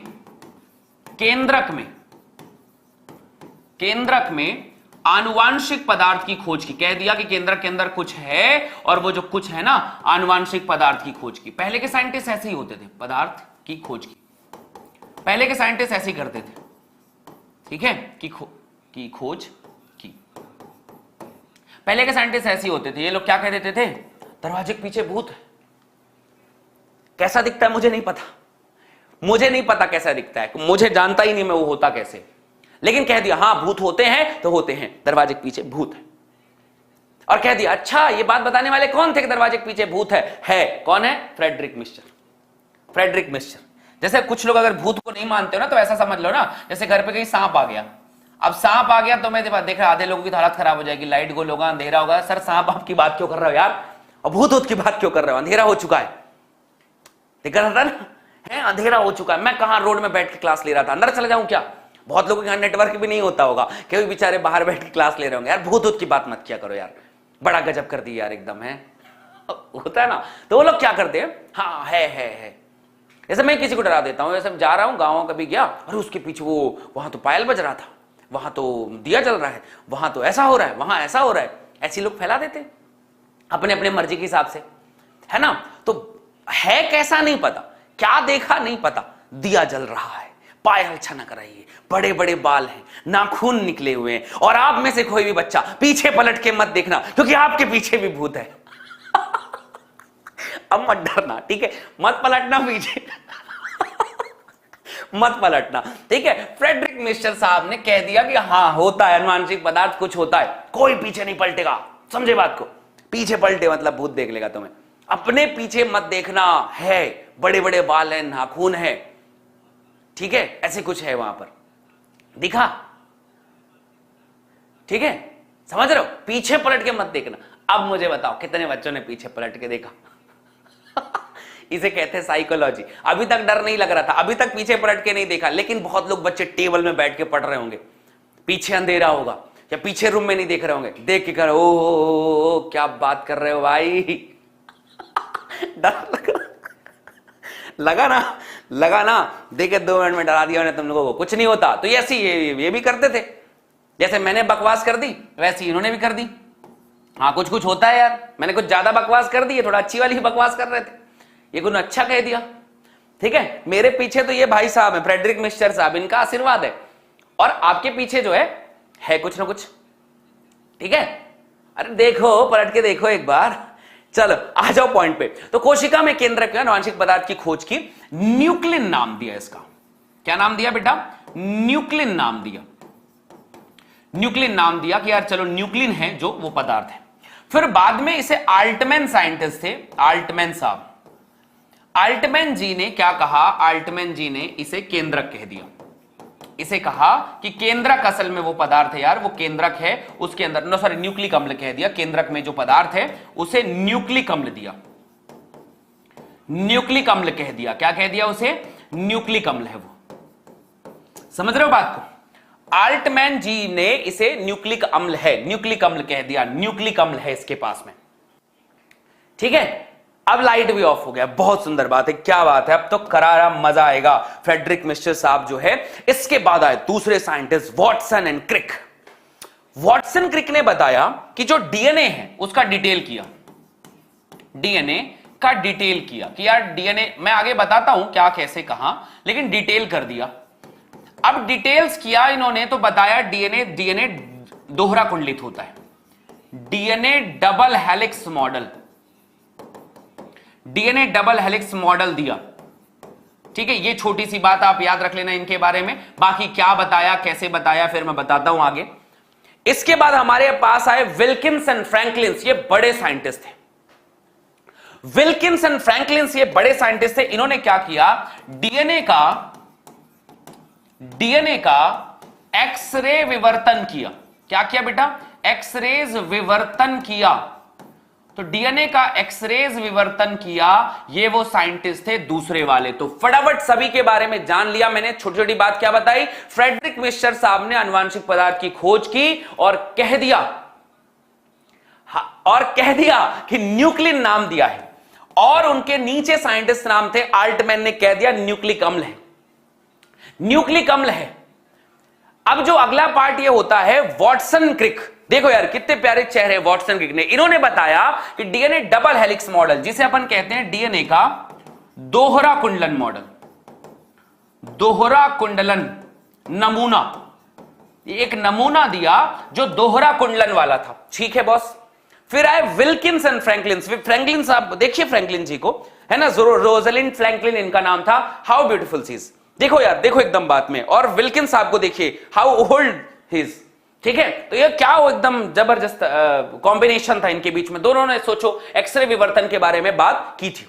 केंद्रक में आनुवांशिक पदार्थ की खोज की। कह दिया कि केंद्रक के अंदर कुछ है और वो जो कुछ है ना, आनुवांशिक पदार्थ की खोज की। पहले के साइंटिस्ट ऐसे ही होते थे, पदार्थ की खोज की, पहले के साइंटिस्ट ऐसे ही करते थे, ठीक है, की खोज की। पहले के साइंटिस्ट ऐसे ही होते थे। ये लोग क्या कह देते थे? दरवाजे के पीछे भूत है। कैसा दिखता है मुझे नहीं पता, मुझे नहीं पता कैसा दिखता है, मुझे जानता ही नहीं मैं वो होता कैसे, लेकिन कह दिया हां भूत होते हैं तो होते हैं, दरवाजे के पीछे भूत है। और कह दिया अच्छा ये बात बताने वाले कौन थे कि दरवाजे के पीछे भूत है कौन है? Friedrich Miescher. Friedrich Miescher. जैसे कुछ लोग अगर भूत को नहीं मानते हो ना, तो ऐसा समझ लो ना, जैसे घर पे कहीं सांप आ गया, अब सांप आ गया तो मैं देख रहा आधे लोगों की हालत खराब हो जाएगी, लाइट गोल होगा, अंधेरा होगा, सर सांप आपकी बात क्यों कर रहे हो यार, और भूत की बात क्यों कर रहे हो, अंधेरा हो चुका है, दिख रहा था ना, है अंधेरा हो चुका है, मैं कहां रोड में बैठ के क्लास ले रहा था, अंदर चला जाऊं क्या? बहुत लोगों के यहाँ नेटवर्क भी नहीं होता होगा, कई बेचारे बाहर बैठ के क्लास ले रहे होंगे। यार भूत की बात मत किया करो यार, बड़ा गजब कर दी यार एकदम, है होता है ना। तो वो लोग क्या करते हैं, हाँ है जैसे मैं किसी को डरा देता हूं, जैसे जा रहा हूं गाँव, कभी गया अरे उसके पीछे वो वहां तो पायल बज रहा था, वहां तो दिया जल रहा है, वहां तो ऐसा हो रहा है, वहां ऐसा हो रहा है, ऐसी लोग फैला देते हैं अपने अपने मर्जी के हिसाब से, है ना। तो है कैसा नहीं पता, क्या देखा नहीं पता, दिया जल रहा है, पायल छनक रही है, बड़े बड़े बाल हैं, नाखून निकले हुए हैं, और आप में से कोई भी बच्चा पीछे पलट के मत देखना, क्योंकि आपके पीछे भी भूत है। अब मत डरना, ठीक है, मत पलटना पीछे। मत पलटना, ठीक है। फ्रेडरिक मिस्टर साहब ने कह दिया कि हाँ होता है, अनुवांशिक पदार्थ कुछ होता है, कोई पीछे नहीं पलटेगा, समझे बात को। पीछे पलटे मतलब भूत देख लेगा तुम्हें, अपने पीछे मत देखना है, बड़े बड़े बाल हैं, नाखून है, ठीक है, ऐसे कुछ है वहां पर दिखा, ठीक है, समझ रहे हो, पीछे पलट के मत देखना। अब मुझे बताओ कितने बच्चों ने पीछे पलट के देखा? इसे कहते हैं साइकोलॉजी। अभी तक डर नहीं लग रहा था, अभी तक पीछे पलट के नहीं देखा, लेकिन बहुत लोग बच्चे टेबल में बैठ के पढ़ रहे होंगे, पीछे अंधेरा होगा या पीछे रूम में नहीं देख रहे होंगे, देख के कर ओ क्या बात कर रहे हो भाई। डर लगा ना, देखे 2 मिनट में डरा दिया उन्हें तुम लोगों को, कुछ नहीं होता। तो ऐसे ये भी करते थे, जैसे मैंने बकवास कर दी वैसे इन्होंने भी कर दी। हाँ कुछ कुछ होता है यार, मैंने कुछ ज्यादा बकवास कर दी, ये थोड़ा अच्छी वाली बकवास कर रहे थे, ये कुछ अच्छा कह दिया, ठीक है। मेरे पीछे तो ये भाई साहब है, फ्रेडरिक मिस्टर साहब, इनका आशीर्वाद है, और आपके पीछे जो है कुछ ना कुछ, ठीक है। अरे देखो, पलट के देखो एक बार। चलो आ जाओ पॉइंट पे। तो कोशिका में केंद्रक आनुवंशिक पदार्थ की खोज की, न्यूक्लिन नाम दिया इसका। क्या नाम दिया बेटा? न्यूक्लिन नाम दिया। न्यूक्लिन नाम दिया कि यार चलो न्यूक्लिन है जो वो पदार्थ है। फिर बाद में इसे आल्टमैन साइंटिस्ट थे, आल्टमैन साहब, आल्टमैन जी ने क्या कहा? आल्टमैन जी ने इसे केंद्रक कह दिया। इसे कहा कि केंद्रक असल में वो पदार्थ है यार, वो केंद्रक है, उसके अंदर न्यूक्लिक अम्ल कह दिया। केंद्रक में जो पदार्थ है उसे न्यूक्लिक अम्ल दिया, न्यूक्लिक अम्ल कह दिया। क्या कह दिया उसे? न्यूक्लिक अम्ल है वो। समझ रहे हो बात को? आल्टमैन जी ने इसे न्यूक्लिक अम्ल है, न्यूक्लिक अम्ल कह दिया, न्यूक्लिक अम्ल है इसके पास में, ठीक है। अब लाइट भी ऑफ हो गया, बहुत सुंदर बात है, क्या बात है, अब तो करारा मजा आएगा। फ्रेडरिक मिस्टर साहब जो है, इसके बाद आए दूसरे scientist Watson and Crick. Watson Crick ने बताया कि जो डीएनए है उसका डिटेल किया, डीएनए का डिटेल किया कि यार डीएनए, मैं आगे बताता हूं क्या कैसे कहां, लेकिन डिटेल कर दिया। अब डिटेल्स किया इन्होंने तो बताया डीएनए दोहरा कुंडलित होता है, DNA double helix model, DNA double helix model दिया, ठीक है। ये छोटी सी बात आप याद रख लेना इनके बारे में, बाकी क्या बताया कैसे बताया फिर मैं बताता हूं आगे। इसके बाद हमारे पास आए विल्किंस एंड फ्रैंकलिन, ये बड़े साइंटिस्ट थे। विल्किंस एंड फ्रैंकलिन ये बड़े साइंटिस्ट थे। इन्होंने क्या किया? डीएनए का एक्सरे विवर्तन किया। क्या किया बेटा? एक्सरेज विवर्तन किया। तो डीएनए का एक्सरेज विवर्तन किया, ये वो साइंटिस्ट थे दूसरे वाले। तो फटाफट सभी के बारे में जान लिया मैंने। छोटी छोटी बात क्या बताई? फ्रेडरिक मिस्टर साहब ने आनुवंशिक पदार्थ की खोज की और कह दिया कि न्यूक्लिन नाम दिया है, और उनके नीचे साइंटिस्ट नाम थे, आल्टमैन ने कह दिया न्यूक्लिक अम्ल है, न्यूक्लिक अम्ल है। अब जो अगला पार्ट ये होता है वॉटसन क्रिक। देखो यार कितने प्यारे चेहरे वॉटसन क्रिक ने। इन्होंने बताया कि डीएनए डबल हेलिक्स मॉडल, जिसे अपन कहते हैं डीएनए का दोहरा कुंडलन मॉडल, दोहरा कुंडलन नमूना, एक नमूना दिया जो दोहरा कुंडलन वाला था, ठीक है बॉस। फिर आए विल्किंस एंड फ्रैंकलिन। फ्रैंकलिन साहब देखिए, फ्रैंकलिन जी को है ना, रोजलिंड फ्रैंकलिन इनका नाम था। हाउ ब्यूटीफुल चीज, देखो यार, देखो एकदम बात में। और विल्किन साहब को देखिए, हाउ ओल्ड हिज, ठीक है। तो ये क्या वो एकदम जबरदस्त कॉम्बिनेशन था इनके बीच में। दोनों ने सोचो एक्सरे विवर्तन के बारे में बात की थी।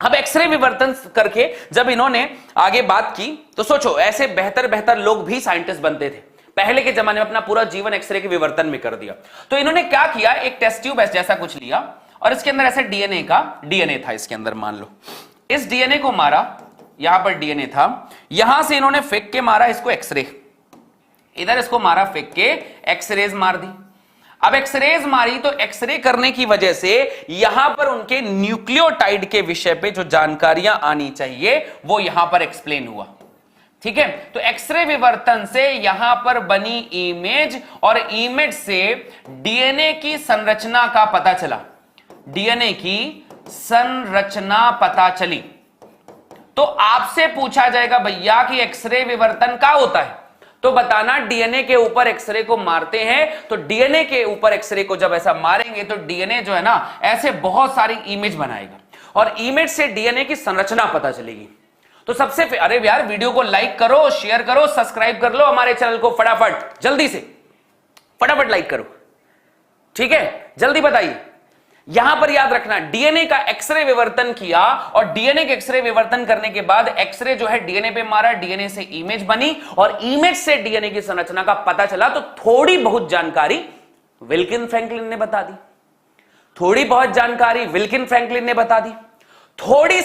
अब एक्सरे विवर्तन करके जब इन्होंने आगे बात की तो सोचो ऐसे बेहतर बेहतर लोग भी साइंटिस्ट बनते थे। पहले के जमाने में अपना पूरा जीवन एक्सरे के विवर्तन में कर दिया। तो इन्होंने क्या किया, एक टेस्ट ट्यूब जैसा कुछ लिया और इसके अंदर ऐसे डीएनए था इसके अंदर, मान लो इस डीएनए को मारा, यहां पर डीएनए था, यहां से इन्होंने फेंक के मारा इसको एक्सरे, इधर इसको मारा फेंक के, एक्सरेज मार दी। अब एक्सरेज मारी तो एक्सरे करने की वजह से यहां पर उनके न्यूक्लियोटाइड के विषय पे जो जानकारियां आनी चाहिए वो यहां पर एक्सप्लेन हुआ, ठीक है। तो एक्सरे विवर्तन से यहां पर बनी इमेज और इमेज से डीएनए की संरचना का पता चला, डीएनए की संरचना पता चली। तो आपसे पूछा जाएगा भैया कि एक्सरे विवर्तन क्या होता है, तो बताना डीएनए के ऊपर एक्सरे को मारते हैं, तो डीएनए के ऊपर एक्सरे को जब ऐसा मारेंगे तो डीएनए जो है ना ऐसे बहुत सारी इमेज बनाएगा और इमेज से डीएनए की संरचना पता चलेगी। तो सबसे अरे यार वीडियो को लाइक करो, शेयर करो, सब्सक्राइब कर लो हमारे चैनल को फटाफट, जल्दी से फटाफट लाइक करो, ठीक है, जल्दी बताइए। यहां पर याद रखना डीएनए का एक्सरे विवर्तन किया और डीएनए के एक्सरे विवर्तन करने के बाद एक्सरे जो है डीएनए पे मारा, डीएनए से इमेज बनी और इमेज से डीएनए की संरचना का पता चला। तो थोड़ी बहुत जानकारी विल्किन फ्रैंकलिन ने बता दी, थोड़ी बहुत जानकारी विल्किन फ्रैंकलिन ने बता दी, थोड़ी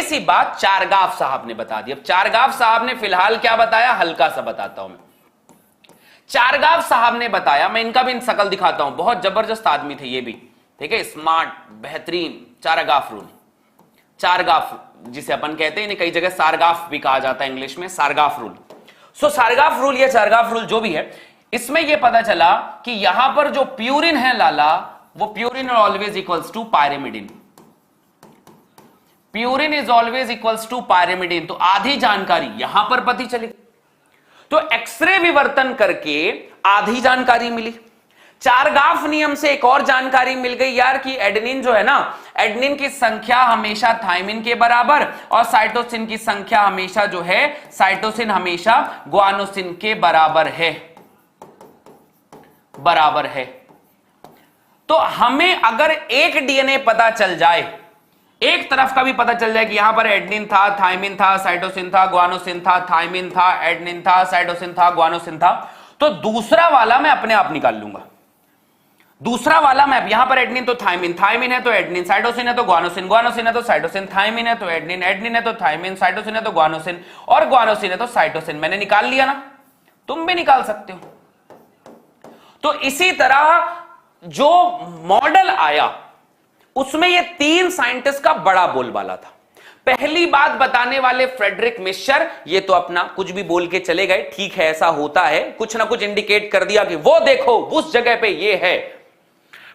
सी बात चारगाफ साहब ने बता दी। अब चारगाफ साहब ने फिलहाल क्या बताया, हल्का सा बताता हूं मैं। चारगाफ साहब ने बताया, मैं इनका भी शकल दिखाता हूं, बहुत जबरदस्त आदमी थे ये भी, ठीक है, स्मार्ट, बेहतरीन। चारगाफ रूल, चारगाफ जिसे अपन कहते हैं, कई जगह सारगाफ भी कहा जाता है इंग्लिश में, सारगाफ रूल। सो सारगाफ रूल या चारगाफ रूल जो भी है, इसमें यह पता चला कि यहां पर जो प्यूरिन है लाला, वो purine always equals to pyrimidine, purine is always equals to pyrimidine. तो आधी जानकारी यहां पर पता चली, तो एक्सरे विवर्तन करके आधी जानकारी मिली। चारगाफ नियम से एक और जानकारी मिल गई यार कि एडेनिन जो है ना, एडेनिन की संख्या हमेशा थायमिन के बराबर और साइटोसिन की संख्या हमेशा जो है, साइटोसिन हमेशा ग्वानोसिन के बराबर है, बराबर है। तो हमें अगर एक डीएनए पता चल जाए, एक तरफ का भी पता चल जाए कि यहां पर एडेनिन था, थायमिन था, साइटोसिन था, ग्वानोसिन था, थायमिन था, एडेनिन था, साइटोसिन था, ग्वानोसिन था, तो दूसरा वाला मैं अपने आप निकाल लूंगा। दूसरा वाला मैं, यहां पर एडेनिन तो थायमिन, थायमिन है तो एडेनिन, साइटोसिन है तो ग्वानोसिन, ग्वानोसिन है तो साइटोसिन, थायमिन है तो एडेनिन, एडेनिन है तो थायमिन, साइटोसिन है तो ग्वानोसिन और ग्वानोसिन है तो साइटोसिन। मैंने निकाल लिया ना, तुम भी निकाल सकते हो। तो इसी तरह जो मॉडल आया उसमें ये तीन साइंटिस्ट का बड़ा बोलबाला था। पहली बात बताने वाले फ्रेडरिक मिश्चर, ये तो अपना कुछ भी बोल के चले गए, ठीक है ऐसा होता है, कुछ ना कुछ इंडिकेट कर दिया कि वो देखो उस जगह पे ये है।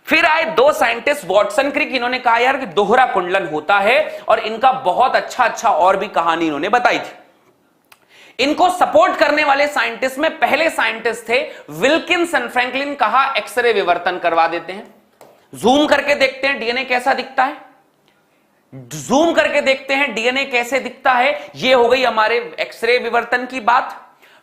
फिर आए दो साइंटिस्ट वॉटसन क्रिक, इन्होंने कहा यार कि दोहरा कुंडलन होता है और इनका बहुत अच्छा और भी कहानी इन्होंने बताई थी। इनको सपोर्ट करने वाले साइंटिस्ट में पहले साइंटिस्ट थे विल्किंसन फ्रैंकलिन, कहा एक्सरे विवर्तन करवा देते हैं, जूम करके देखते हैं डीएनए कैसा दिखता है, जूम करके देखते हैं डीएनए कैसे दिखता है। ये हो गई हमारे एक्सरे विवर्तन की बात।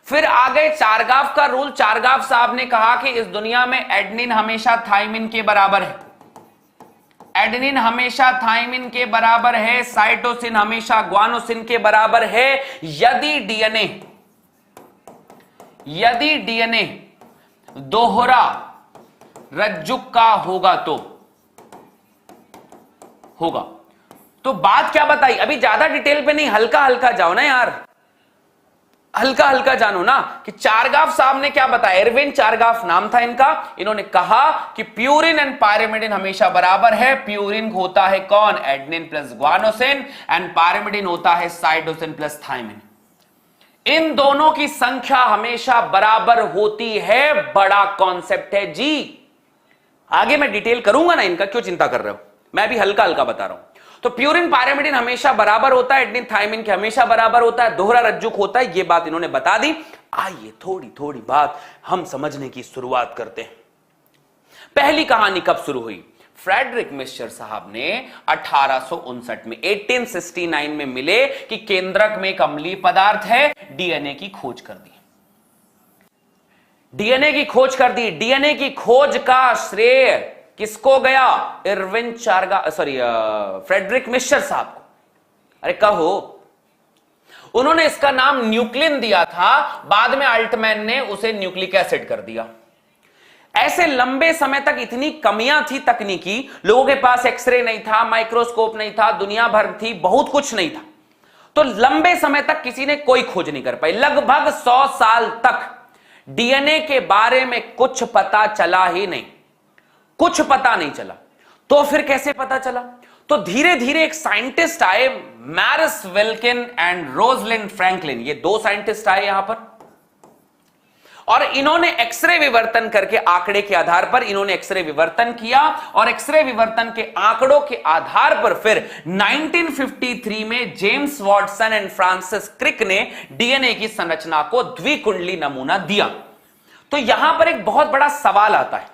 फिर आ गए चारगाफ का रूल। चारगाफ साहब ने कहा कि इस दुनिया में एडेनिन हमेशा थायमिन के बराबर है, एडेनिन हमेशा थायमिन के बराबर है, साइटोसिन हमेशा ग्वानोसिन के बराबर है। यदि डीएनए दोहरा रज्जुक का होगा तो होगा। तो बात क्या बताई, अभी ज्यादा डिटेल पे नहीं, हल्का हल्का जाओ ना यार, हल्का हल्का जानो ना कि चारगाफ साहब ने क्या बताया। एरविन चारगाफ नाम था इनका। इन्होंने कहा कि प्यूरिन एंड पायरिमिडिन हमेशा बराबर है। प्यूरिन होता है कौन, adenine plus guanosine, and pyrimidine होता है साइटोसिन प्लस थायमिन। इन दोनों की संख्या हमेशा बराबर होती है। बड़ा कॉन्सेप्ट है जी, आगे मैं डिटेल करूंगा ना इनका, क्यों चिंता कर रहे हो, मैं भी हल्का हल्का बता रहा हूं। तो प्यूरिन पायरिमिडिन हमेशा बराबर होता है, एडेनिन थायमिन के हमेशा बराबर होता है, दोहरा रज्जुक होता है, ये बात इन्होंने बता दी। आइए थोड़ी थोड़ी बात हम समझने की शुरुआत करते हैं। पहली कहानी कब शुरू हुई, फ्रेडरिक मिश्चर साहब ने 1859 में 1869 में मिले कि केंद्रक में एक अम्लीय पदार्थ है, डीएनए की खोज कर दी। डीएनए की खोज कर दी। डीएनए की खोज का श्रेय किसको गया, इरविन फ्रेडरिक मिश्चर साहब को। अरे कहो, उन्होंने इसका नाम न्यूक्लिन दिया था, बाद में अल्टमैन ने उसे न्यूक्लिक एसिड कर दिया। ऐसे लंबे समय तक इतनी कमियां थी तकनीकी, लोगों के पास एक्सरे नहीं था, माइक्रोस्कोप नहीं था, दुनिया भर थी, बहुत कुछ नहीं था, तो लंबे समय तक किसी ने कोई खोज नहीं कर पाई। लगभग 100 साल तक डीएनए के बारे में कुछ पता चला ही नहीं, कुछ पता नहीं चला। तो फिर कैसे पता चला, तो धीरे धीरे एक साइंटिस्ट आए, मैरिस विल्किन एंड रोजलिंड फ्रैंकलिन, ये दो साइंटिस्ट आए यहां पर, और इन्होंने एक्सरे विवर्तन करके आंकड़े के आधार पर इन्होंने एक्सरे विवर्तन किया और एक्सरे विवर्तन के आंकड़ों के आधार पर फिर 1953 में James Watson and Francis Crick ने डीएनए की संरचना को द्विकुंडली नमूना दिया। तो यहां पर एक बहुत बड़ा सवाल आता है,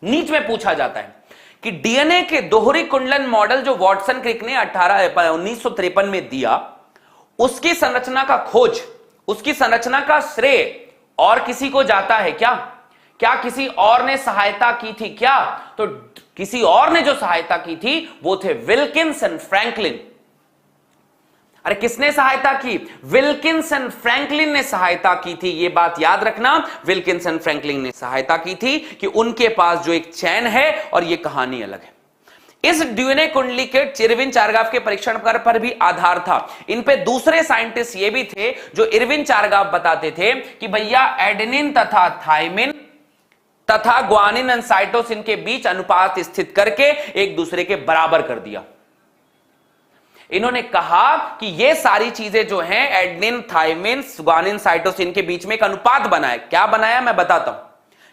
नीच में पूछा जाता है कि डीएनए के दोहरी कुंडलन मॉडल जो वॉटसन क्रिक ने 1953 में दिया, उसकी संरचना का खोज, उसकी संरचना का श्रेय और किसी को जाता है क्या? क्या किसी और ने सहायता की थी क्या? तो किसी और ने जो सहायता की थी वो थे विल्किंस एंड फ्रैंकलिन। अरे किसने सहायता की? विल्किंस एंड फ्रैंकलिन ने सहायता की थी। यह बात याद रखना, विल्किंस एंड फ्रैंकलिन ने सहायता की थी कि उनके पास जो एक चैन है और यह कहानी अलग है। इस डीएनए कुंडली के इरविन चारगाफ के परीक्षण पर भी आधार था। इन पे दूसरे साइंटिस्ट ये भी थे जो इरविन चारगाफ बताते थे कि भैया एडेनिन तथा थायमिन तथा ग्वानिन एंड साइटोसिन के बीच अनुपात स्थित करके एक दूसरे के बराबर कर दिया। इन्होंने कहा कि ये सारी चीजें जो हैं एडेनिन, थायमिन, ग्वानिन, साइटोसिन के बीच में एक अनुपात बनाया। क्या बनाया मैं बताता हूं,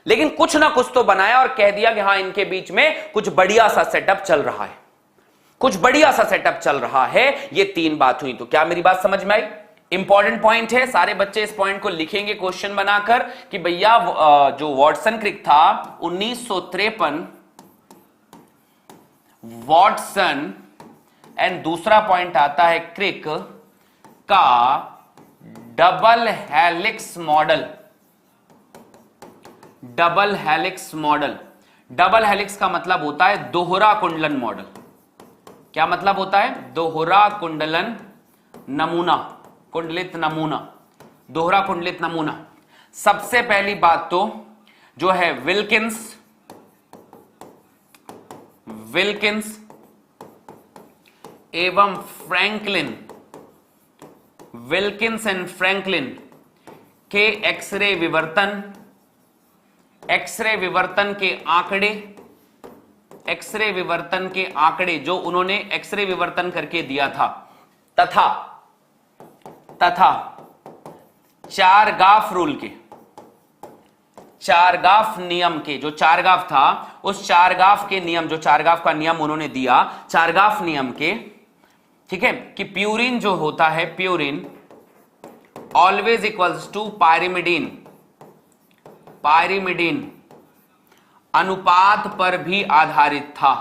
लेकिन कुछ ना कुछ तो बनाया और कह दिया कि हां इनके बीच में कुछ बढ़िया सा सेटअप चल रहा है, कुछ बढ़िया सा सेटअप चल रहा है। ये तीन बात हुई। तो क्या मेरी बात समझ में आई? इंपॉर्टेंट पॉइंट है, सारे बच्चे इस पॉइंट को लिखेंगे क्वेश्चन बनाकर कि भैया जो वॉटसन क्रिक था 1953, वॉटसन एंड दूसरा पॉइंट आता है क्रिक का double helix model. Double helix model, double helix का मतलब होता है दोहरा कुंडलन मॉडल। क्या मतलब होता है? दोहरा कुंडलन नमूना, कुंडलित नमूना, दोहरा कुंडलित नमूना। सबसे पहली बात तो जो है विल्किंस एवं फ्रैंकलिन, विल्किंस एंड फ्रैंकलिन के एक्सरे विवर्तन, एक्सरे विवर्तन के आंकड़े, एक्सरे विवर्तन के आंकड़े जो उन्होंने एक्सरे विवर्तन करके दिया था, तथा चारगाफ रूल के, चारगाफ नियम के, जो चारगाफ था उस चारगाफ के नियम, जो चारगाफ का नियम उन्होंने दिया, चारगाफ नियम के, ठीक है, कि प्यूरिन जो होता है, purine always equals to pyrimidine, pyrimidine अनुपात पर भी आधारित था,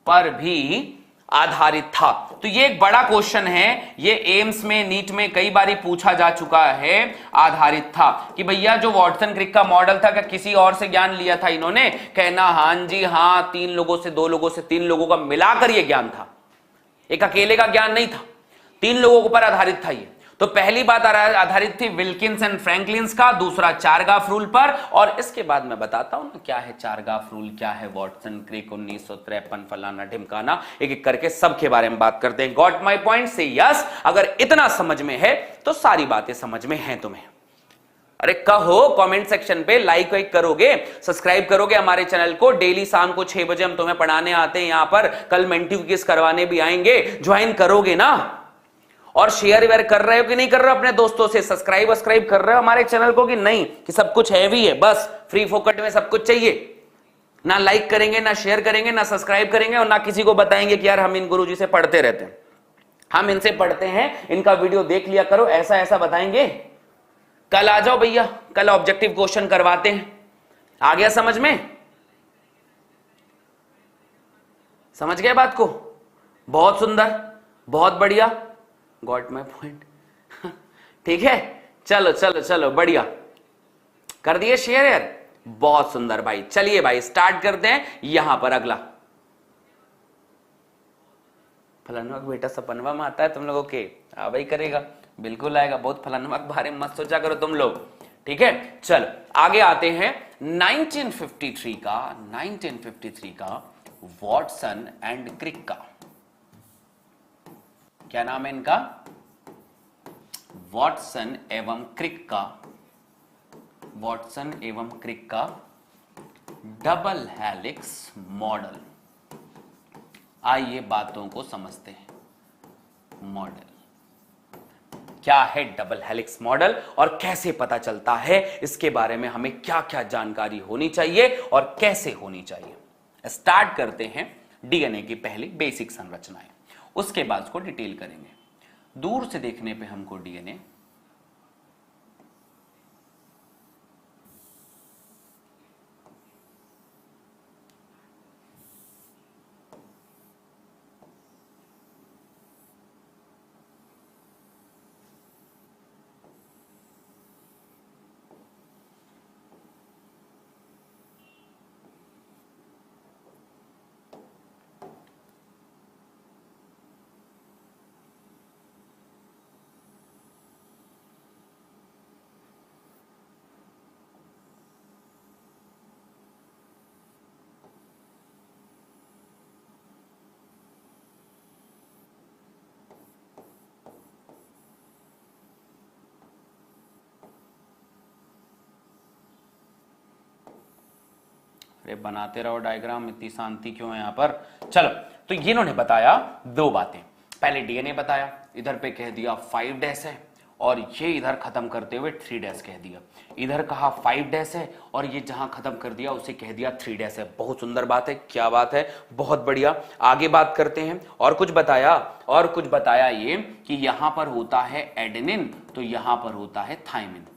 पर भी आधारित था। तो ये एक बड़ा क्वेश्चन है, ये एम्स में, नीट में कई बारी पूछा जा चुका है। आधारित था कि भैया जो वॉटसन क्रिक का मॉडल था, क्या किसी और से ज्ञान लिया था इन्होंने? कहना हां जी हां, 3 लोगों से, 2 लोगों से, 3 लोगों का मिलाकर ये ज्ञान था, एक अकेले का ज्ञान नहीं था, 3 लोगों के ऊपर आधारित था ये। तो पहली बात आधारित थी विल्किंस एंड फ्रैंकलिन्स का, दूसरा चारगाफ रूल पर, और इसके बाद मैं बताता हूं ना क्या है चारगाफ रूल, क्या है वॉटसन क्रिक 1953, फलाना ढिमकाना, एक एक करके सबके बारे में बात करते हैं। Got my point? से यस। अगर इतना समझ में है तो सारी बातें समझ में हैं तुम्हें। अरे कहो कमेंट सेक्शन पे, लाइक वाइक करोगे, सब्सक्राइब करोगे हमारे चैनल को। डेली शाम को 6 बजे हम तुम्हें पढ़ाने आते हैं यहां पर, कल मेंटिव क्विज करवाने भी आएंगे, ज्वाइन करोगे ना? और शेयर वेयर कर रहे हो कि नहीं कर रहे हो अपने दोस्तों से? सब्सक्राइब कर रहे हो हमारे चैनल को कि नहीं? कि सब कुछ है भी है, बस फ्री फोकट में सब कुछ चाहिए, ना लाइक करेंगे, ना शेयर करेंगे, ना सब्सक्राइब करेंगे, और ना किसी को बताएंगे कि यार हम इन गुरुजी से पढ़ते रहते हैं, हम इनसे पढ़ते हैं, इनका वीडियो देख लिया करो, ऐसा ऐसा बताएंगे। कल आ जाओ भैया, कल ऑब्जेक्टिव क्वेश्चन करवाते हैं। आ गया समझ में? समझ गए बात को? बहुत सुंदर, बहुत बढ़िया, गॉट माय पॉइंट। ठीक है, चलो चलो चलो, बढ़िया, कर दिए शेयर यार, बहुत सुंदर भाई। चलिए भाई स्टार्ट करते हैं। यहां पर अगला, फलानवा बेटा सपनवा में आता है तुम लोगों के? हाँ भाई करेगा, बिल्कुल आएगा, बहुत फलानवा के बारे में मत सोचा करो तुम लोग, ठीक है। चलो आगे आते हैं 1953 का वॉटसन एंड क्रिक का, क्या नाम है इनका? वॉटसन एवं क्रिक का, वॉटसन एवं क्रिक का डबल हेलिक्स मॉडल। आइए बातों को समझते हैं। मॉडल, क्या है डबल हेलिक्स मॉडल और कैसे पता चलता है, इसके बारे में हमें क्या क्या जानकारी होनी चाहिए और कैसे होनी चाहिए। स्टार्ट करते हैं डीएनए की पहली बेसिक संरचनाएं, उसके बाद उसको डिटेल करेंगे। दूर से देखने पे हमको डीएनए अरे बनाते रहो डायग्राम, इतनी शांति क्यों है यहां पर। चलो, तो ये इन्होंने बताया दो बातें। पहले डीएनए बताया, इधर पे कह दिया 5 डैश है और ये इधर खत्म करते हुए 3 डैश कह दिया। इधर कहा 5 डैश है और ये जहां खत्म कर दिया उसे कह दिया 3 डैश है। बहुत सुंदर बात है, क्या बात है, बहुत बढ़िया। आगे बात करते हैं। और कुछ बताया ये कि यहां पर होता है एडेनिन, तो यहां पर होता है थायमिन।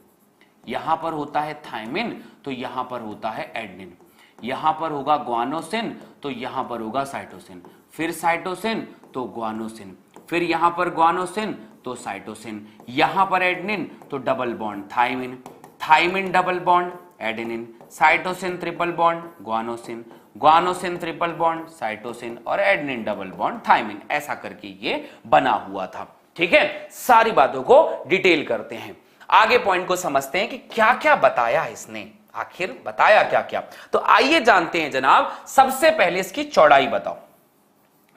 यहां पर होता है थायमिन, तो यहां पर होता है एडेनिन। यहां पर होगा ग्वानोसिन, तो यहां पर होगा साइटोसिन। फिर साइटोसिन तो ग्वानोसिन, फिर यहां पर ग्वानोसिन तो साइटोसिन। यहां पर एडेनिन तो double bond thymine, thymine double bond adenine, cytosine triple bond guanosine, guanosine triple bond cytosine और एडेनिन डबल बॉन्ड थायमिन। ऐसा करके ये बना हुआ था। ठीक है, सारी बातों को डिटेल करते हैं। आगे पॉइंट को समझते हैं कि क्या क्या बताया इसने, आखिर बताया क्या क्या। तो आइए जानते हैं जनाब। सबसे पहले इसकी चौड़ाई बताओ।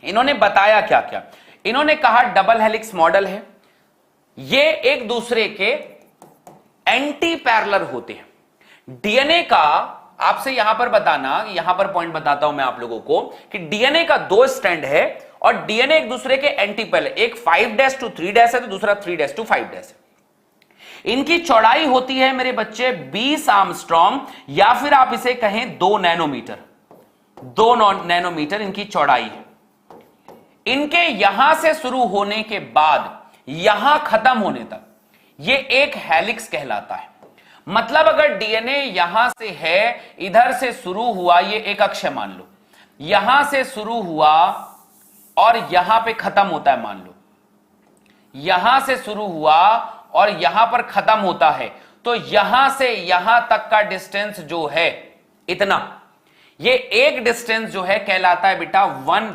इन्होंने बताया क्या क्या। इन्होंने कहा डबल हेलिक्स मॉडल है, ये एक दूसरे के एंटी पैरेलल होते हैं। डीएनए का आपसे यहां पर बताना, यहां पर पॉइंट बताता हूं मैं आप लोगों को कि डीएनए का 2 स्ट्रैंड है और डीएनए एक दूसरे के एंटी पैरेलल, एक 5 डैश टू 3 डैश है तो दूसरा 3 डैश टू 5 डैश है। इनकी चौड़ाई होती है मेरे बच्चे 20 आर्मस्ट्रॉन्ग या फिर आप इसे कहें 2 नैनोमीटर। 2 नैनोमीटर इनकी चौड़ाई है। इनके यहां से शुरू होने के बाद यहां खत्म होने तक ये एक हेलिक्स कहलाता है। मतलब अगर डीएनए यहां से है, इधर से शुरू हुआ, ये एक अक्षय मान लो, यहां से शुरू हुआ और यहां पे खत्म होता है, मान लो यहां से शुरू हुआ और यहां पर खत्म होता है, तो यहां से यहां तक का डिस्टेंस जो है इतना, ये एक डिस्टेंस जो है कहलाता है बेटा 1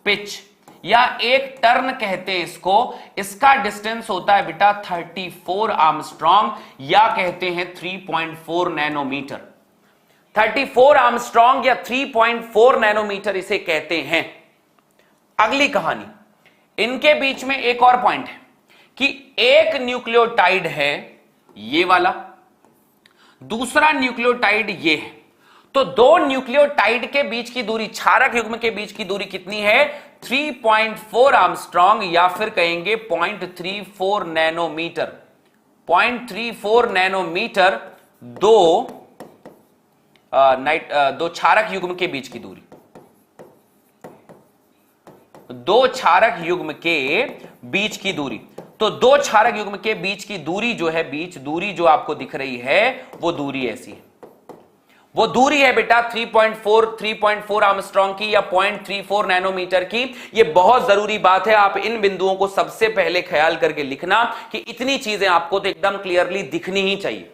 पिच या एक टर्न कहते हैं इसको। इसका डिस्टेंस होता है बेटा 34 आर्मस्ट्रॉन्ग या कहते हैं 3.4 नैनोमीटर। 34 आर्मस्ट्रॉन्ग या 3.4 नैनोमीटर इसे कहते हैं। अगली कहानी, इनके बीच में एक और पॉइंट है कि एक न्यूक्लियोटाइड है ये वाला, दूसरा न्यूक्लियोटाइड ये है। तो 2 न्यूक्लियोटाइड के बीच की दूरी, क्षारक युग्म के बीच की दूरी कितनी है? 3.4 आर्मस्ट्रॉन्ग या फिर कहेंगे 0.34 नैनोमीटर। 0.34 नैनोमीटर दो क्षारक युग्म के बीच की दूरी, 2 क्षारक युग्म के बीच की दूरी। तो 2 क्षारक युग्म के बीच की दूरी जो है, बीच दूरी जो आपको दिख रही है वो दूरी ऐसी है। वो दूरी है बेटा 3.4 आर्मस्ट्रॉन्ग की या 0.34 नैनोमीटर की। ये बहुत जरूरी बात है, आप इन बिंदुओं को सबसे पहले ख्याल करके लिखना कि इतनी चीजें आपको तो एकदम क्लियरली दिखनी ही चाहिए,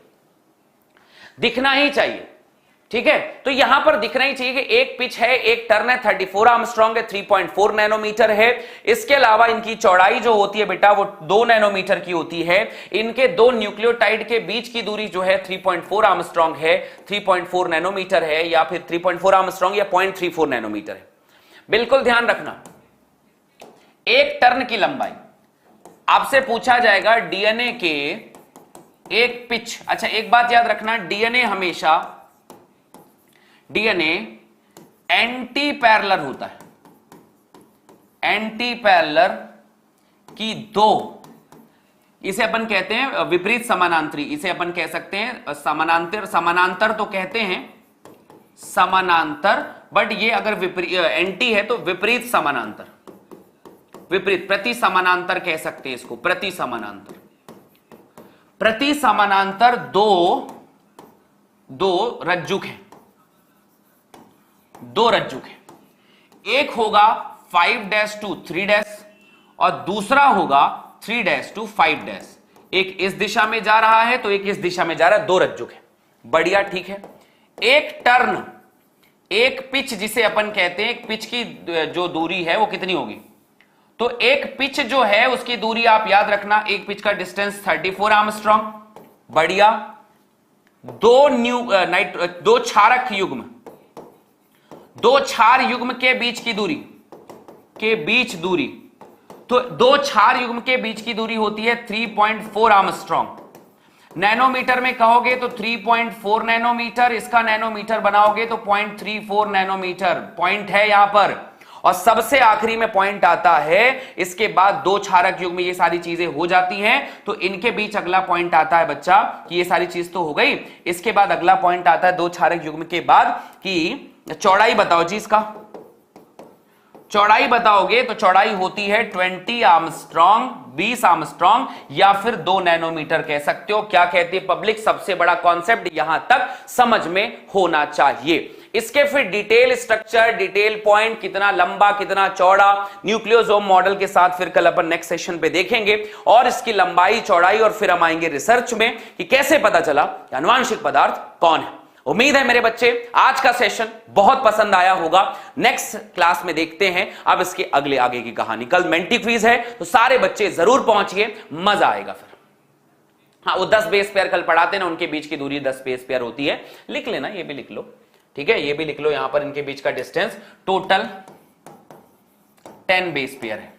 दिखना ही चाहिए। ठीक है, तो यहां पर दिखना ही चाहिए कि एक पिच है, एक टर्न है, 34 आर्मस्ट्रॉन्ग है, 3.4 नैनोमीटर है। इसके अलावा इनकी चौड़ाई जो होती है बेटा वो 2 नैनोमीटर की होती है। इनके 2 न्यूक्लियोटाइड के बीच की दूरी जो है 3.4 आर्मस्ट्रॉन्ग है, 3.4 नैनोमीटर है या फिर 3.4 आर्मस्ट्रॉन्ग या 0.34 नैनोमीटर है। बिल्कुल ध्यान रखना, एक टर्न की लंबाई आपसे पूछा जाएगा डीएनए के एक पिच। अच्छा, एक बात याद रखना, डीएनए एंटी पैरेलल होता है। एंटी पैरेलल की 2 इसे अपन कहते हैं विपरीत समानांतरी, इसे अपन कह सकते हैं समानांतर, समानांतर तो कहते हैं समानांतर, बट ये अगर विपरीत एंटी है तो विपरीत समानांतर, विपरीत प्रति समानांतर कह सकते हैं इसको, प्रति समानांतर। प्रति समानांतर दो रज्जुक हैं, दो रज्जुक हैं, एक होगा 5' to 3' और दूसरा होगा 3' to 5'। एक इस दिशा में जा रहा है तो एक इस दिशा में जा रहा है, दो रज्जुक है। बढ़िया, ठीक है। एक टर्न, एक पिच जिसे अपन कहते हैं, एक पिच की जो दूरी है वो कितनी होगी, तो एक पिच जो है उसकी दूरी आप याद रखना, एक पिच का डिस्टेंस 34 आर्मस्ट्रॉन्ग। बढ़िया। दो क्षारक युग्म, दो क्षार युग्म के बीच की दूरी, तो दो क्षार युग्म के बीच की दूरी होती है 3.4 आर्मस्ट्रॉन्ग। नैनोमीटर में कहोगे तो 3.4 नैनोमीटर, इसका नैनोमीटर बनाओगे तो 0.34 नैनोमीटर पॉइंट है यहां पर। और सबसे आखिरी में पॉइंट आता है, इसके बाद दो क्षारक युग्म में ये सारी चीजें हो जाती हैं, तो इनके बीच अगला पॉइंट आता है बच्चा कि ये सारी चीज तो हो गई, इसके बाद अगला पॉइंट आता है दो क्षारक युग्म के बाद कि चौड़ाई बताओ जी, इसका चौड़ाई बताओगे तो चौड़ाई होती है 20 आर्मस्ट्रॉन्ग, 20 आर्मस्ट्रॉन्ग या फिर 2 नैनोमीटर कह सकते हो। क्या कहती है पब्लिक, सबसे बड़ा कॉन्सेप्ट यहां तक समझ में होना चाहिए। इसके फिर डिटेल स्ट्रक्चर, डिटेल पॉइंट, कितना लंबा कितना चौड़ा, न्यूक्लियोसोम मॉडल के साथ फिर कल अपन नेक्स्ट सेशन पे देखेंगे, और इसकी लंबाई चौड़ाई, और फिर हम आएंगे रिसर्च में कि कैसे पता चला कि आनुवांशिक पदार्थ कौन है। उम्मीद है मेरे बच्चे आज का सेशन बहुत पसंद आया होगा। नेक्स्ट क्लास में देखते हैं अब इसके आगे की कहानी। कल मेंटी क्विज है तो सारे बच्चे जरूर पहुंचिए, मजा आएगा फिर। हाँ, वो 10 बेस पेयर कल पढ़ाते ना, उनके बीच की दूरी 10 बेस पेयर होती है, लिख लेना, ये भी लिख लो, ठीक है, ये भी लिख लो। यहां पर इनके बीच का डिस्टेंस टोटल 10 बेस पेयर है,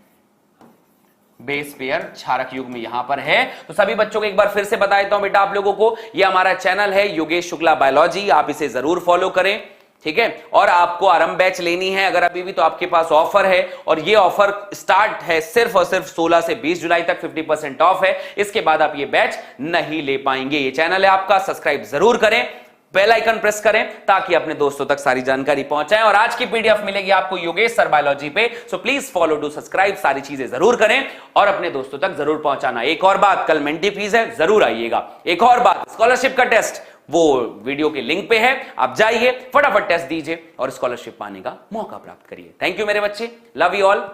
बेस पेयर क्षारक युग्म यहां पर है। तो सभी बच्चों को एक बार फिर से बता देता हूं बेटा आप लोगों को, ये हमारा चैनल है योगेश शुक्ला बायोलॉजी, आप इसे जरूर फॉलो करें, ठीक है। और आपको आरंभ बैच लेनी है अगर अभी भी, तो आपके पास ऑफर है, और ये ऑफर स्टार्ट है सिर्फ और सिर्फ 16 से 20 जुलाई तक, 50% ऑफ है। इसके बाद आप ये बैच नहीं ले पाएंगे। ये चैनल है आपका, सब्सक्राइब जरूर करें, बेल आइकन प्रेस करें ताकि अपने दोस्तों तक सारी जानकारी पहुंचाएं। और आज की पीडीएफ मिलेगी आपको योगेश सर बायोलॉजी पे, so please follow to subscribe, सारी चीजें जरूर करें और अपने दोस्तों तक जरूर पहुंचाना। एक और बात, कल मेंटी क्विज है, जरूर आइएगा। एक और बात, स्कॉलरशिप का टेस्ट वो वीडियो के लिंक पे है, आप जाइए फटाफट टेस्ट दीजिए और स्कॉलरशिप पाने का मौका प्राप्त करिए। थैंक यू मेरे बच्चे, लव यू ऑल।